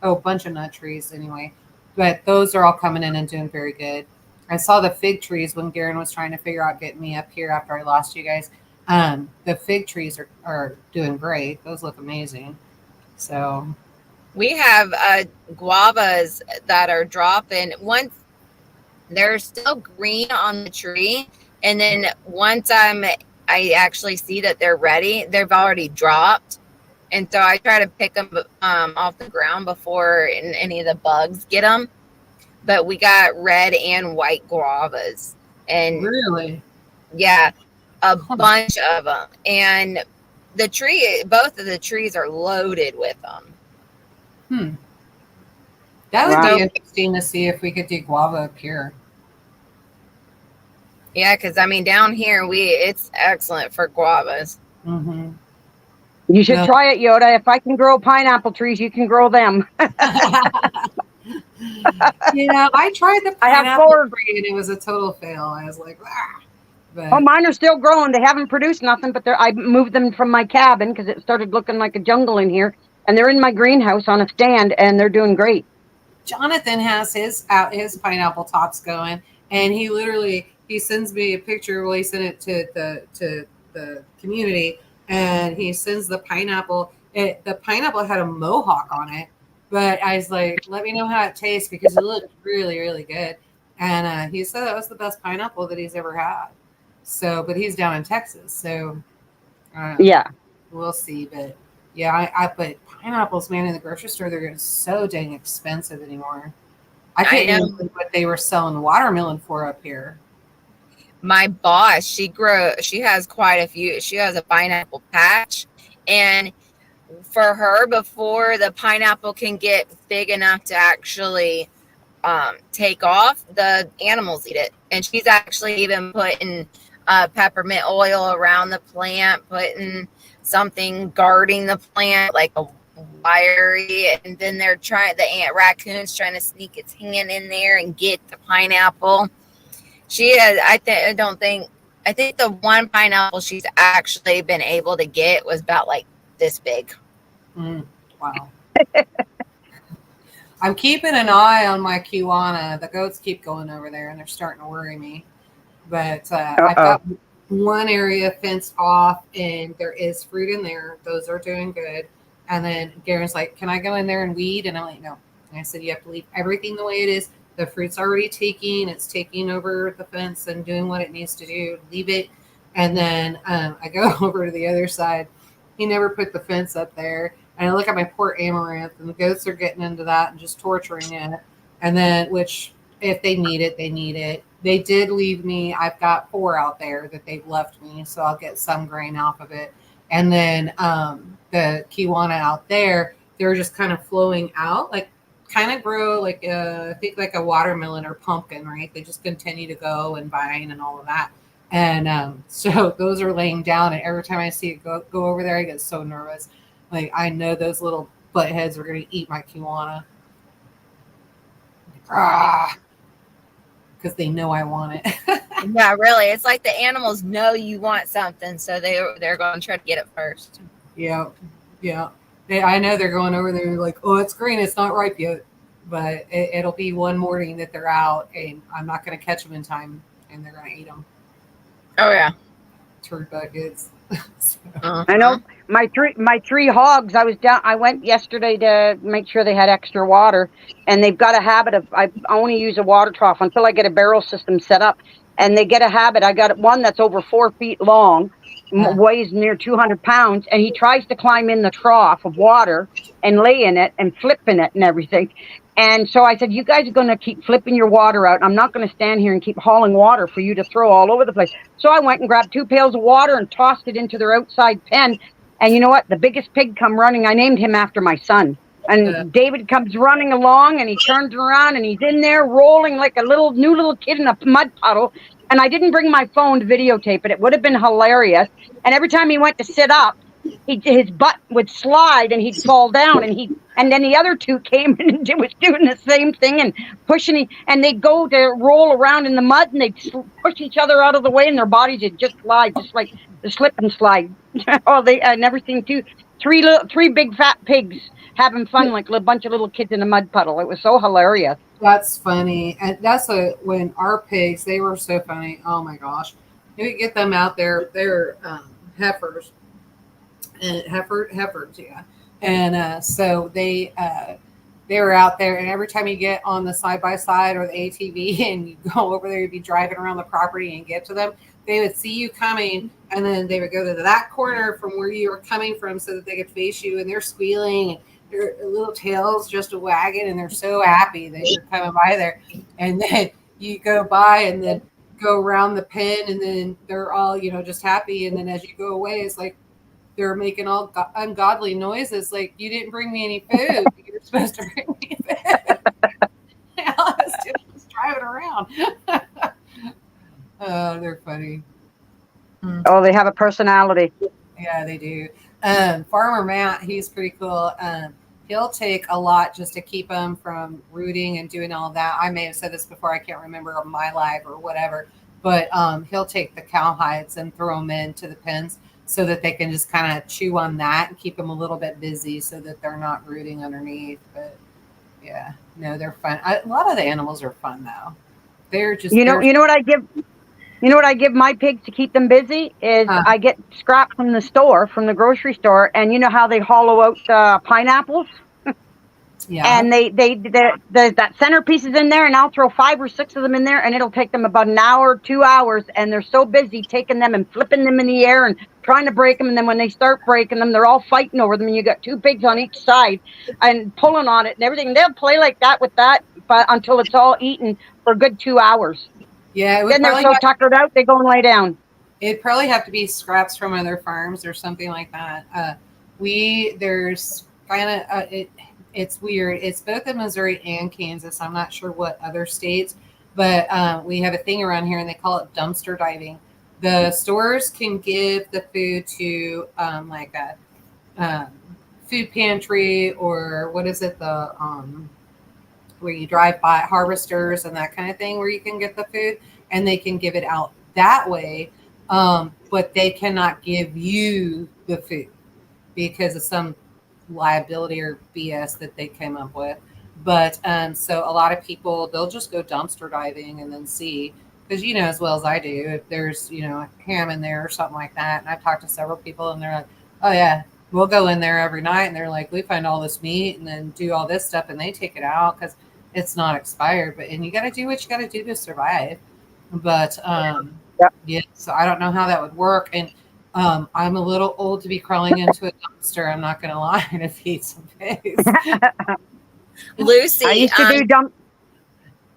a bunch of nut trees anyway. But those are all coming in and doing very good. I saw the fig trees when Garen was trying to figure out getting me up here after I lost you guys. The fig trees are doing great. Those look amazing. So we have guavas that are dropping. Once they're still green on the tree, and then once I actually see that they're ready, they've already dropped. And so I try to pick them off the ground before any of the bugs get them. But we got red and white guavas. And really? Yeah, a bunch of them. And both of the trees are loaded with them. That would Wow. be interesting to see if we could do guava up here. Yeah, because I mean, down here it's excellent for guavas. Mm-hmm. You should Well, try it, Yoda. If I can grow pineapple trees, you can grow them. I tried the I have pineapple 4. tree and it was a total fail. I was like, ah. Oh, But mine are still growing. They haven't produced nothing, but I moved them from my cabin because it started looking like a jungle in here. And they're in my greenhouse on a stand, and they're doing great. Jonathan has his pineapple tops going, and he sends me a picture. Well, he sent it to the community, and he sends the pineapple. The pineapple had a mohawk on it, but I was like, let me know how it tastes because it looked really really good. And he said that was the best pineapple that he's ever had. So, but he's down in Texas, so Yeah. we'll see. But yeah, but pineapples, man, in the grocery store, they're so dang expensive anymore. I can't know. even believe what they were selling watermelon for up here. My boss, she has quite a few. She has a pineapple patch, and for her, before the pineapple can get big enough to actually take off, the animals eat it. And she's actually even putting peppermint oil around the plant, putting something guarding the plant like a wiry, and then the raccoon's trying to sneak its hand in there and get the pineapple. She has, I think the one pineapple she's actually been able to get was about like this big. Wow. I'm keeping an eye on my Kiwana. The goats keep going over there and they're starting to worry me. But I've got one area fenced off and there is fruit in there. Those are doing good. And then Garen's like, can I go in there and weed? And I'm like, no. And I said, you have to leave everything the way it is. The fruit's already it's taking over the fence and doing what it needs to do. Leave it. And then I go over to the other side. He never put the fence up there. And I look at my poor amaranth, and the goats are getting into that and just torturing it. And then, which if they need it, they need it. They did leave me. I've got 4 out there that they've left me, so I'll get some grain off of it. And then the Kiwana out there, they're just kind of flowing out, like kind of grow like I think like a watermelon or pumpkin, right? They just continue to go and vine and all of that. And so those are laying down, and every time I see it go over there, I get so nervous. Like I know those little butt heads are going to eat my Kiwana. Because they know I want it. Yeah, really. It's like the animals know you want something, so they're going to try to get it first. Yeah. I know they're going over there like, oh, it's green, it's not ripe yet. But it'll be one morning that they're out, and I'm not going to catch them in time, and they're going to eat them. Oh yeah, turd buckets. I know my 3 hogs. I went yesterday to make sure they had extra water, and they've got a habit of I only use a water trough until I get a barrel system set up, and they get a habit. I got one that's over 4 feet long, weighs near 200 pounds, and he tries to climb in the trough of water and lay in it and flip in it and everything. And so I said, you guys are going to keep flipping your water out. I'm not going to stand here and keep hauling water for you to throw all over the place. So I went and grabbed 2 pails of water and tossed it into their outside pen. And you know what? The biggest pig come running. I named him after my son. And David comes running along, and he turns around, and he's in there rolling like a new little kid in a mud puddle. And I didn't bring my phone to videotape it. It would have been hilarious. And every time he went to sit up, his butt would slide and he'd fall down, and then the other 2 came and was doing the same thing and pushing, and they'd go to roll around in the mud and they'd push each other out of the way, and their bodies would just slide, just like the slip and slide. I never seen 3 big fat pigs having fun like a bunch of little kids in a mud puddle. It was so hilarious. That's funny. And that's when our pigs, they were so funny. Oh my gosh. You get them out there. They're heifers. And heifers, yeah. And so they were out there, and every time you get on the side-by-side or the ATV and you go over there, you'd be driving around the property and get to them, they would see you coming, and then they would go to that corner from where you were coming from so that they could face you, and they're squealing, and their little tails just a wagging, and they're so happy that you're coming by there. And then you go by and then go around the pen, and then they're all, just happy. And then as you go away, it's like they're making all ungodly noises, like, you didn't bring me any food. You're supposed to bring me food. Oh, they're funny. Oh, they have a personality. Yeah, they do. Farmer Matt, he's pretty cool. He'll take a lot just to keep them from rooting and doing all that. I may have said this before. I can't remember of my life or whatever. But he'll take the cow hides and throw them into the pens so that they can just kind of chew on that and keep them a little bit busy so that they're not rooting underneath. But yeah, no, they're fun. A lot of the animals are fun though. They're just you know what I give. You know what I give my pigs to keep them busy is I get scraps from the store, from the grocery store, and you know how they hollow out the pineapples? Yeah. And that centerpiece is in there, and I'll throw 5 or 6 of them in there, and it'll take them about an hour, 2 hours, and they're so busy taking them and flipping them in the air and trying to break them. And then when they start breaking them, they're all fighting over them. And you got 2 pigs on each side and pulling on it and everything. They'll play like that with that, but until it's all eaten for a good 2 hours. Yeah. Then they're so tuckered out, they go and lay down. It'd probably have to be scraps from other farms or something like that. There's kind of it's weird. It's both in Missouri and Kansas. I'm not sure what other states, but we have a thing around here, and they call it dumpster diving. The stores can give the food to like a food pantry, or what is it, the where you drive by harvesters and that kind of thing, where you can get the food, and they can give it out that way. But they cannot give you the food because of some liability or BS that they came up with. But so a lot of people, they'll just go dumpster diving and then see, because you know as well as I do, if there's ham in there or something like that. And I've talked to several people, and they're like, oh yeah, we'll go in there every night, and they're like, we find all this meat and then do all this stuff, and they take it out because it's not expired. And you got to do what you got to do to survive. But yeah, so I don't know how that would work. And I'm a little old to be crawling into a dumpster, I'm not going to lie, to feed some pigs. Lucy, I used to do dump.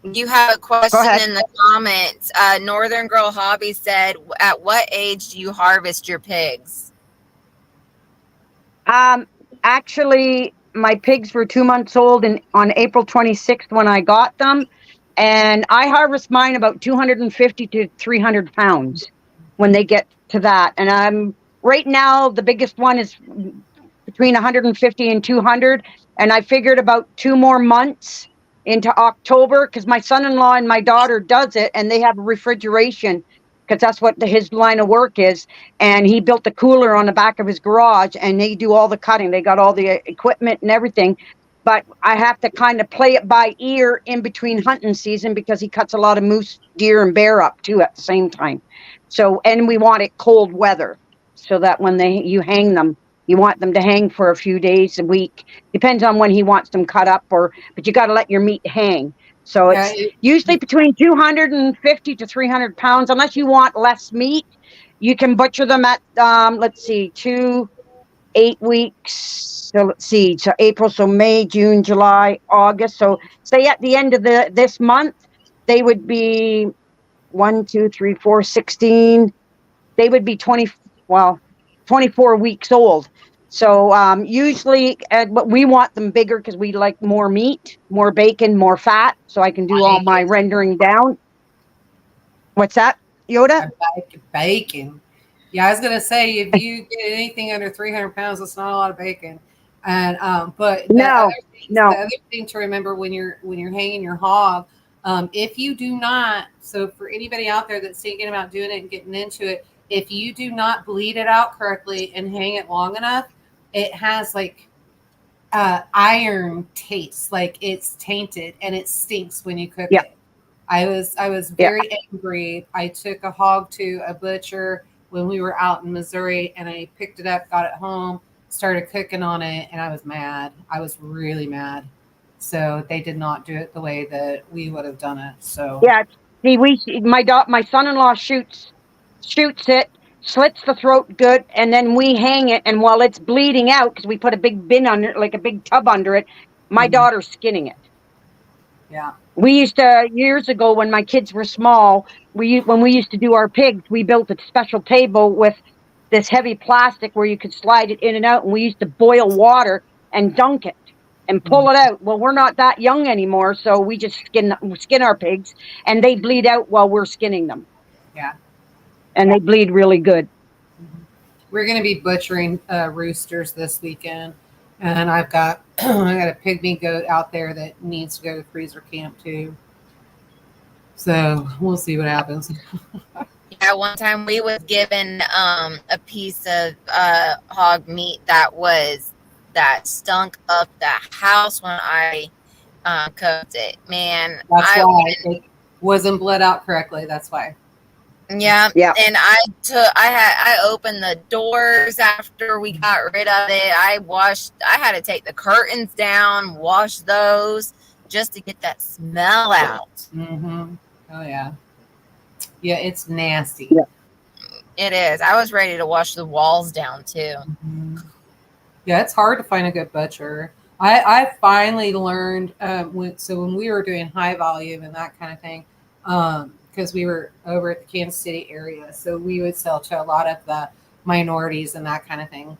You have a question in the comments. Northern Girl Hobby said, at what age do you harvest your pigs? Actually, my pigs were 2 months old on April 26th when I got them. And I harvest mine about 250 to 300 pounds when they get to that. And I'm right now, the biggest one is between 150 and 200. And I figured about 2 more months into October, because my son-in-law and my daughter does it, and they have refrigeration, because that's what his line of work is. And he built a cooler on the back of his garage, and they do all the cutting. They got all the equipment and everything. But I have to kind of play it by ear in between hunting season, because he cuts a lot of moose, deer, and bear up too at the same time. So, and we want it cold weather, so that when you hang them, you want them to hang for a few days, a week. Depends on when he wants them cut up, but you got to let your meat hang. So it's usually between 250 to 300 pounds. Unless you want less meat, you can butcher them at, let's see, 8 weeks. So let's see, so April, so May, June, July, August. So say at the end of this month, they would be 1, 2, 3, 4, 16. They would be 24 weeks old. So usually, but we want them bigger because we like more meat, more bacon, more fat. So I can do all my rendering down. What's that, Yoda? Bacon. Yeah, I was gonna say, if you get anything under 300 pounds, that's not a lot of bacon. And but the other thing to remember when you're hanging your hog, if you do not, so for anybody out there that's thinking about doing it and getting into it, if you do not bleed it out correctly and hang it long enough, it has like iron taste, like it's tainted and it stinks when you cook it. I was very angry. I took a hog to a butcher when we were out in Missouri, and I picked it up, got it home, started cooking on it, and I was mad. I was really mad. So they did not do it the way that we would have done it. So yeah, see, my son-in-law shoots it, slits the throat good, and then we hang it. And while it's bleeding out, because we put a big bin under it, like a big tub under it, my daughter's skinning it. Yeah. We used to, years ago when my kids were small, when we used to do our pigs, we built a special table with this heavy plastic where you could slide it in and out. And we used to boil water and dunk it and pull it out. Well, we're not that young anymore, so we just skin our pigs, and they bleed out while we're skinning them. Yeah. and they bleed really good. We're going to be butchering roosters this weekend, and I've got I got a pygmy goat out there that needs to go to freezer camp too. So we'll see what happens. Yeah, one time we was given a piece of hog meat that stunk up the house when I cooked it. Man, That's why it wasn't bled out correctly. That's why. Yeah, Yeah. and I opened the doors after we got rid of it. I had to take the curtains down, wash those just to get that smell out. Mm-hmm. Oh yeah. Yeah, it's nasty. Yeah. It is. I was ready to wash the walls down too. Mm-hmm. Yeah, it's hard to find a good butcher. I finally learned when we were doing high volume and that kind of thing, because we were over at the Kansas City area, so we would sell to a lot of the minorities and that kind of thing.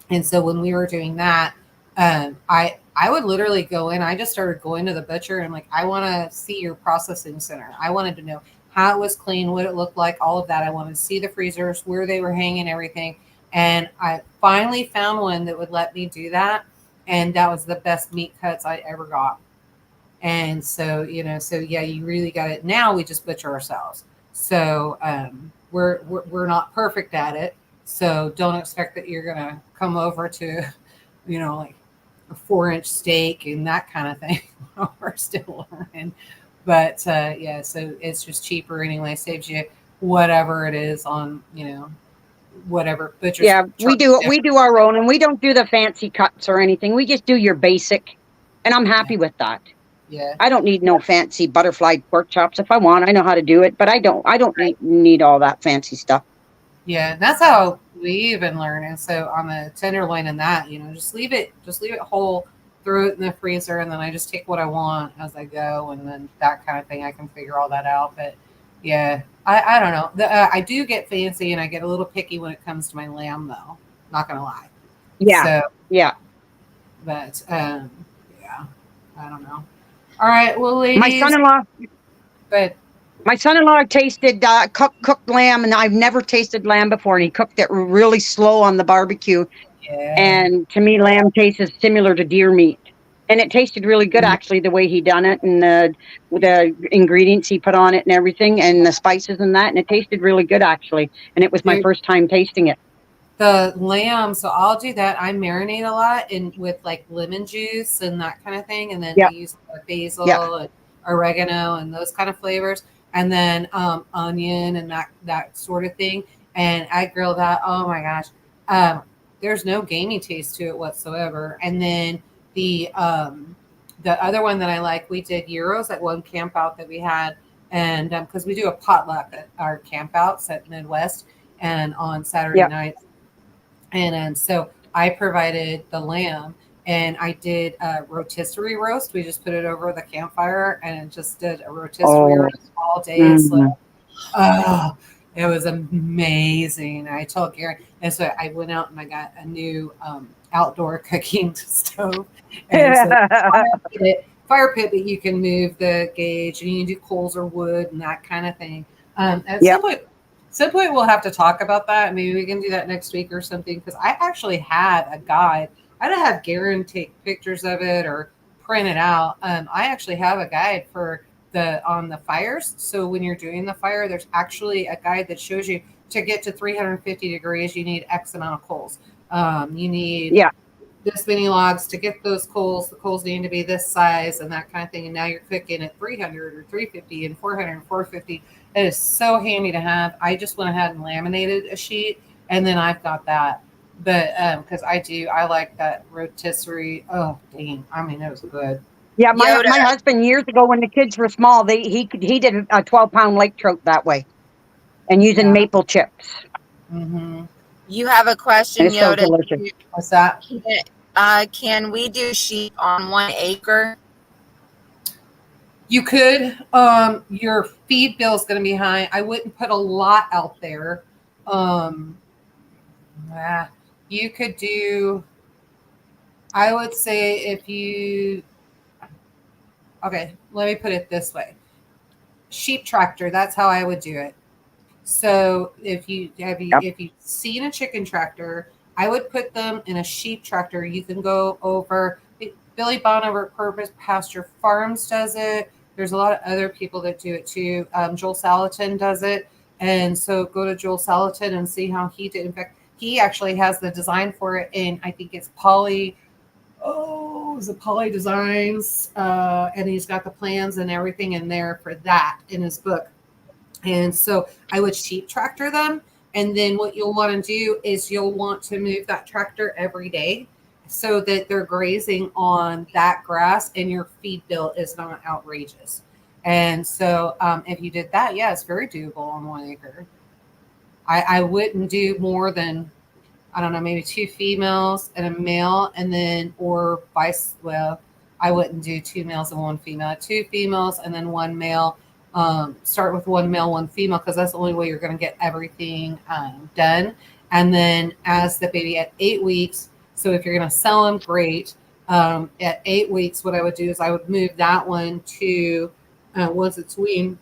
And so when we were doing that, I would literally go in. I just started going to the butcher and like, I want to see your processing center. I wanted to know how it was clean, what it looked like, all of that. I wanted to see the freezers, where they were hanging, everything. And I finally found one that would let me do that. And that was the best meat cuts I ever got. And so, yeah, you really got it. Now we just butcher ourselves. So we're not perfect at it. So don't expect that you're going to come over to, like a 4-inch steak and that kind of thing. We're still learning. But yeah, so it's just cheaper anyway. Saves you whatever it is on, whatever butcher's. Yeah, we do our own, and we don't do the fancy cuts or anything. We just do your basic, and I'm happy with that. Yeah. I don't need no fancy butterfly pork chops. If I want, I know how to do it, but I don't need all that fancy stuff. Yeah, that's how we even learn. And so on the tenderloin and that, just leave it whole, throw it in the freezer, and then I just take what I want as I go, and then that kind of thing. I can figure all that out. But yeah, I don't know. I do get fancy and I get a little picky when it comes to my lamb, though. Not gonna lie. Yeah. So, yeah. But yeah, I don't know. All right, well, ladies. My son-in-law. But my son-in-law tasted cooked lamb, and I've never tasted lamb before, and he cooked it really slow on the barbecue. Yeah. And to me, lamb tastes similar to deer meat. And it tasted really good, actually, the way he done it, and the ingredients he put on it and everything, and the spices and that. And it tasted really good, actually. And it was my first time tasting it. The lamb, so I'll do that. I marinate a lot with like lemon juice and that kind of thing. And then I use basil and oregano and those kind of flavors. And then onion and that sort of thing. And I grill that. Oh my gosh. There's no gamey taste to it whatsoever. And then the other one that I like, we did gyros at one camp out that we had. And because we do a potluck at our camp outs at Midwest and on Saturday nights. And so I provided the lamb, and I did a rotisserie roast. We just put it over the campfire and just did a rotisserie roast all day. Mm-hmm. So, it was amazing. I told Gary, and so I went out and I got a new outdoor cooking stove. And so fire pit that you can move the gauge, and you can do coals or wood and that kind of thing. Some point we'll have to talk about that. Maybe we can do that next week or something, because I actually had a guide. I don't have Garen take pictures of it or print it out. I actually have a guide for on the fires. So when you're doing the fire, there's actually a guide that shows you to get to 350 degrees, you need X amount of coals. You need this many logs to get those coals. The coals need to be this size and that kind of thing. And now you're cooking at 300 or 350 and 400 and 450. It is so handy to have. I just went ahead and laminated a sheet, and then I've got that. But because I like that rotisserie. Oh, dang. I mean, it was good. Yeah, my husband, years ago when the kids were small, he did a 12-pound lake trout that way, and using maple chips. Mm-hmm. You have a question, and it's Yoda? So delicious. What's that? Can we do sheep on 1 acre? You could. Your feed bill is going to be high. I wouldn't put a lot out there. You could do. I would say if you. Okay, let me put it this way. Sheep tractor. That's how I would do it. So if you've Yep. seen a chicken tractor, I would put them in a sheep tractor. You can go over. Billy Bond over at Purpose Pasture Farms does it. There's a lot of other people that do it too. Joel Salatin does it, and so go to Joel Salatin and see how he did. In fact, he actually has the design for it, and I think it's Poly. Oh, is it Poly Designs? And he's got the plans and everything in there for that in his book. And so I would sheep tractor them. And then what you'll want to do is you'll want to move that tractor every day so that they're grazing on that grass and your feed bill is not outrageous. And so if you did that, yeah, it's very doable on 1 acre. I wouldn't do more than, I don't know, maybe 2 females and a male, and then, or vice, well, I wouldn't do 2 males and 1 female, 2 females and then 1 male. Start with 1 male, 1 female, because that's the only way you're going to get everything done. And then as the baby at 8 weeks, so if you're going to sell them, great. At 8 weeks, what I would do is I would move that one to, once it's weaned,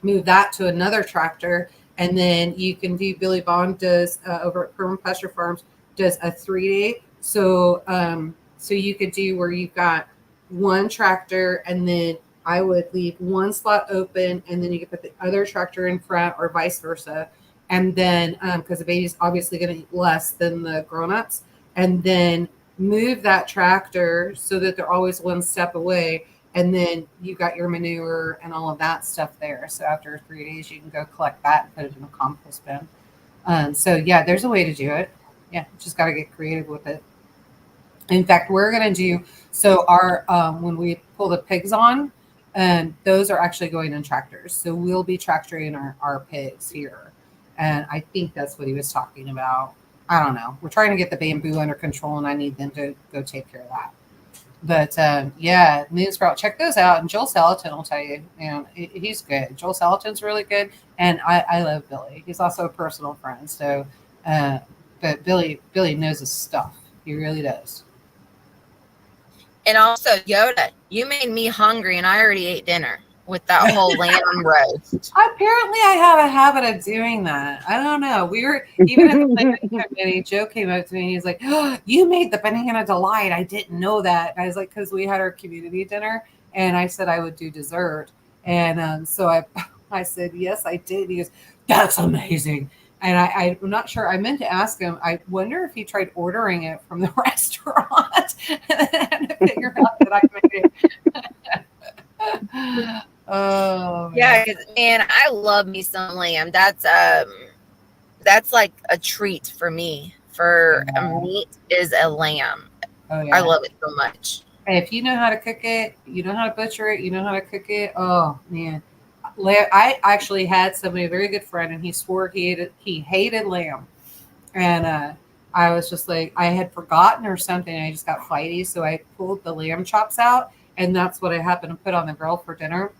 move that to another tractor. And then you can do, Billy Bond does over at Permanent Pasture Farms, does a 3-day. So so you could do where you've got 1 tractor, and then I would leave 1 slot open, and then you could put the other tractor in front, or vice versa. And then because the baby's obviously going to eat less than the grown-ups, and then move that tractor so that they're always 1 step away. And then you got your manure and all of that stuff there. So after 3 days, you can go collect that and put it in a compost bin. So yeah, there's a way to do it. Yeah, just got to get creative with it. In fact, we're going to do, so our, when we pull the pigs on, those are actually going in tractors. So we'll be tractoring our pigs here. And I think that's what he was talking about. I don't know. We're trying to get the bamboo under control, and I need them to go take care of that. But yeah, Moon Sprout, check those out. And Joel Salatin will tell you, he's good. Joel Salatin's really good. And I love Billy. He's also a personal friend. So, but Billy knows his stuff. He really does. And also, Yoda, you made me hungry, and I already ate dinner with that whole lamb roast. Apparently, I have a habit of doing that. I don't know. We were, even at the planning committee, Joe came up to me and he's like, "Oh, you made the banana delight. I didn't know that." And I was like, because we had our community dinner, and I said I would do dessert. And so I said, "Yes, I did." He goes, "That's amazing." And I'm not sure. I meant to ask him. I wonder if he tried ordering it from the restaurant and then had to figure out that I made it. Oh yeah, man, I love me some lamb. That's like a treat for me. For meat is a lamb. Oh, yeah. I love it so much. And if you know how to cook it, you know how to butcher it, you know how to cook it. Oh man, I actually had somebody, a very good friend, and he swore he hated lamb, and I was just like, I had forgotten or something. I just got flighty, so I pulled the lamb chops out, and that's what I happened to put on the grill for dinner.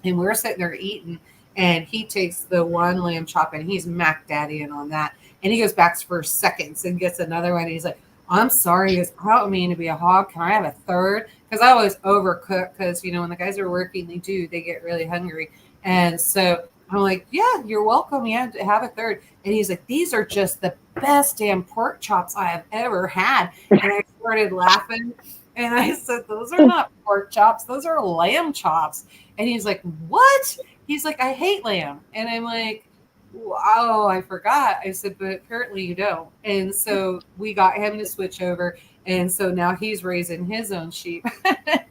And we're sitting there eating, and he takes the 1 lamb chop and he's Mac Daddying on that, and he goes back for seconds and gets another one. And he's like, "I'm sorry, I don't mean to be a hog. Can I have a third?" Because I always overcook, because when the guys are working, they get really hungry. And so I'm like, "Yeah, you're welcome. Yeah, have a third." And he's like, "These are just the best damn pork chops I have ever had." And I started laughing, and I said, "Those are not pork chops. Those are lamb chops." And he's like, "What?" He's like, "I hate lamb." And I'm like, "Wow, I forgot." I said, "But apparently you don't." And so we got him to switch over. And so now he's raising his own sheep,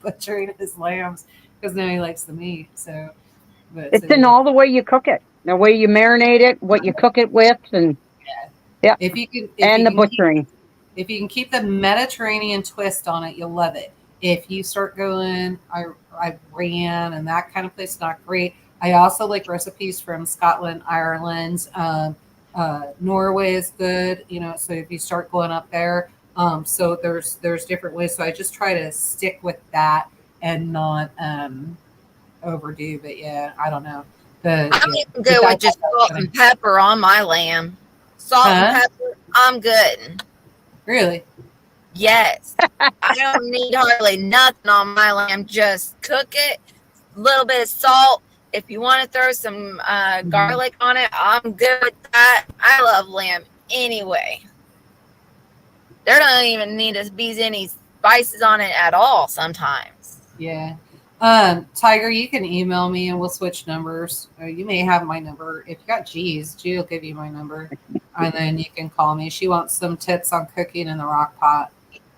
butchering his lambs, because now he likes the meat. So, it's in all the way you cook it, the way you marinate it, what you cook it with, and yeah. If you can, and the butchering. If you can keep the Mediterranean twist on it, you'll love it. If you start going Iran and that kind of place, not great. I also like recipes from Scotland, Ireland, Norway is good. So if you start going up there, so there's different ways. So I just try to stick with that and not overdo. But yeah, I don't know. I'm even good with just salt and pepper on my lamb. Salt and pepper, I'm good. Really? Yes. I don't need hardly nothing on my lamb. Just cook it, a little bit of salt. If you want to throw some garlic on it, I'm good with that. I love lamb anyway. There don't even need to be any spices on it at all sometimes. Yeah. Tiger, you can email me and we'll switch numbers. You may have my number. If you got G's, G will give you my number. And then you can call me. She wants some tips on cooking in the rock pot.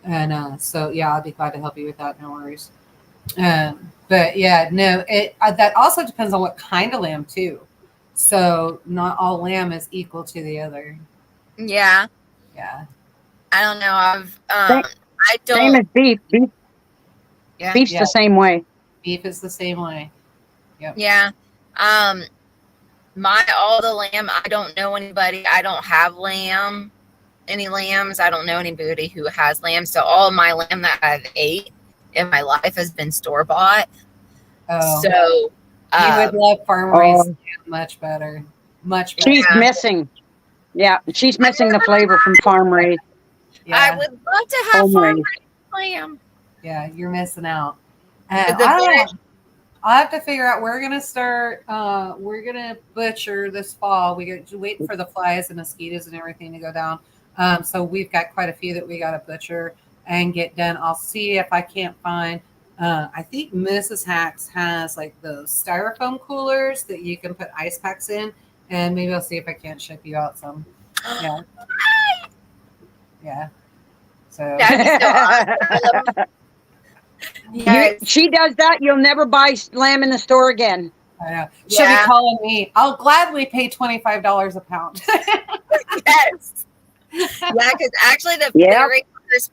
And so, yeah, I'll be glad to help you with that. No worries. But yeah, no, that also depends on what kind of lamb too. So not all lamb is equal to the other. Yeah. Yeah. I don't know. I don't. Same as beef. Yeah. Beef's Yeah. the same way. Beef is the same way. Yep. Yeah. All the lamb, I don't know anybody. I don't have any lambs. I don't know anybody who has lambs. So all of my lamb that I've ate in my life has been store bought. Oh. So you would love farm raised much better. Much better. She's missing. Yeah, she's missing the flavor from farm raised. Yeah. I would love to have farm raised lamb. Yeah, you're missing out. I'll have to figure out. We're gonna start. We're gonna butcher this fall. We got to wait for the flies and mosquitoes and everything to go down. So we've got quite a few that we got to butcher and get done. I'll see if I can't find. I think Mrs. Hacks has like those styrofoam coolers that you can put ice packs in, and maybe I'll see if I can't ship you out some. Yeah. Yeah. So. That'd be so awesome. Yes. She does that. You'll never buy lamb in the store again. I know. She'll be calling me. I'll gladly pay $25 a pound. Yes. Yeah, because actually the very first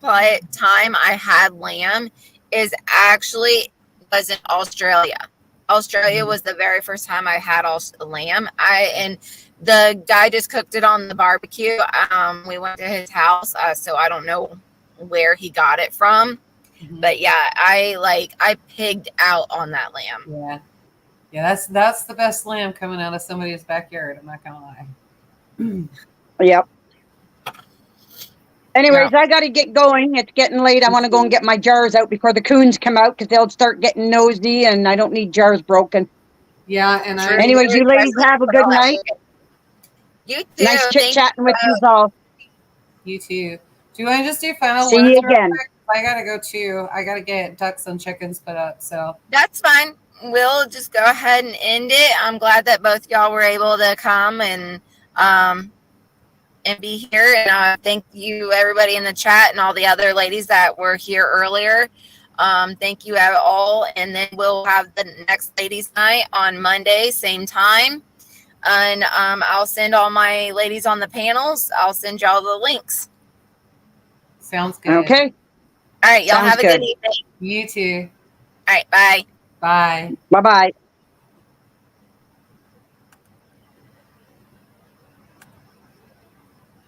time I had lamb was in Australia. Australia was the very first time I had lamb. And the guy just cooked it on the barbecue. We went to his house, so I don't know where he got it from. But yeah, I pigged out on that lamb. Yeah. Yeah, that's the best lamb coming out of somebody's backyard. I'm not gonna lie. Yep. Anyways, I got to get going. It's getting late. I want to go and get my jars out before the coons come out because they'll start getting nosy, and I don't need jars broken. Yeah, and anyways, you ladies have a good night. You too. Nice chit-chatting with you all. You too. Do you want to just do final See words you real again. quick? I gotta go too. I gotta get ducks and chickens put up. So that's fine. We'll just go ahead and end it. I'm glad that both y'all were able to come and be here. And thank you, everybody in the chat, and all the other ladies that were here earlier. Thank you all. And then we'll have the next ladies' night on Monday, same time. And I'll send all my ladies on the panels. I'll send y'all the links. Sounds good. Okay. All right. Y'all have a good evening. You too. All right. Bye. Bye. Bye-bye.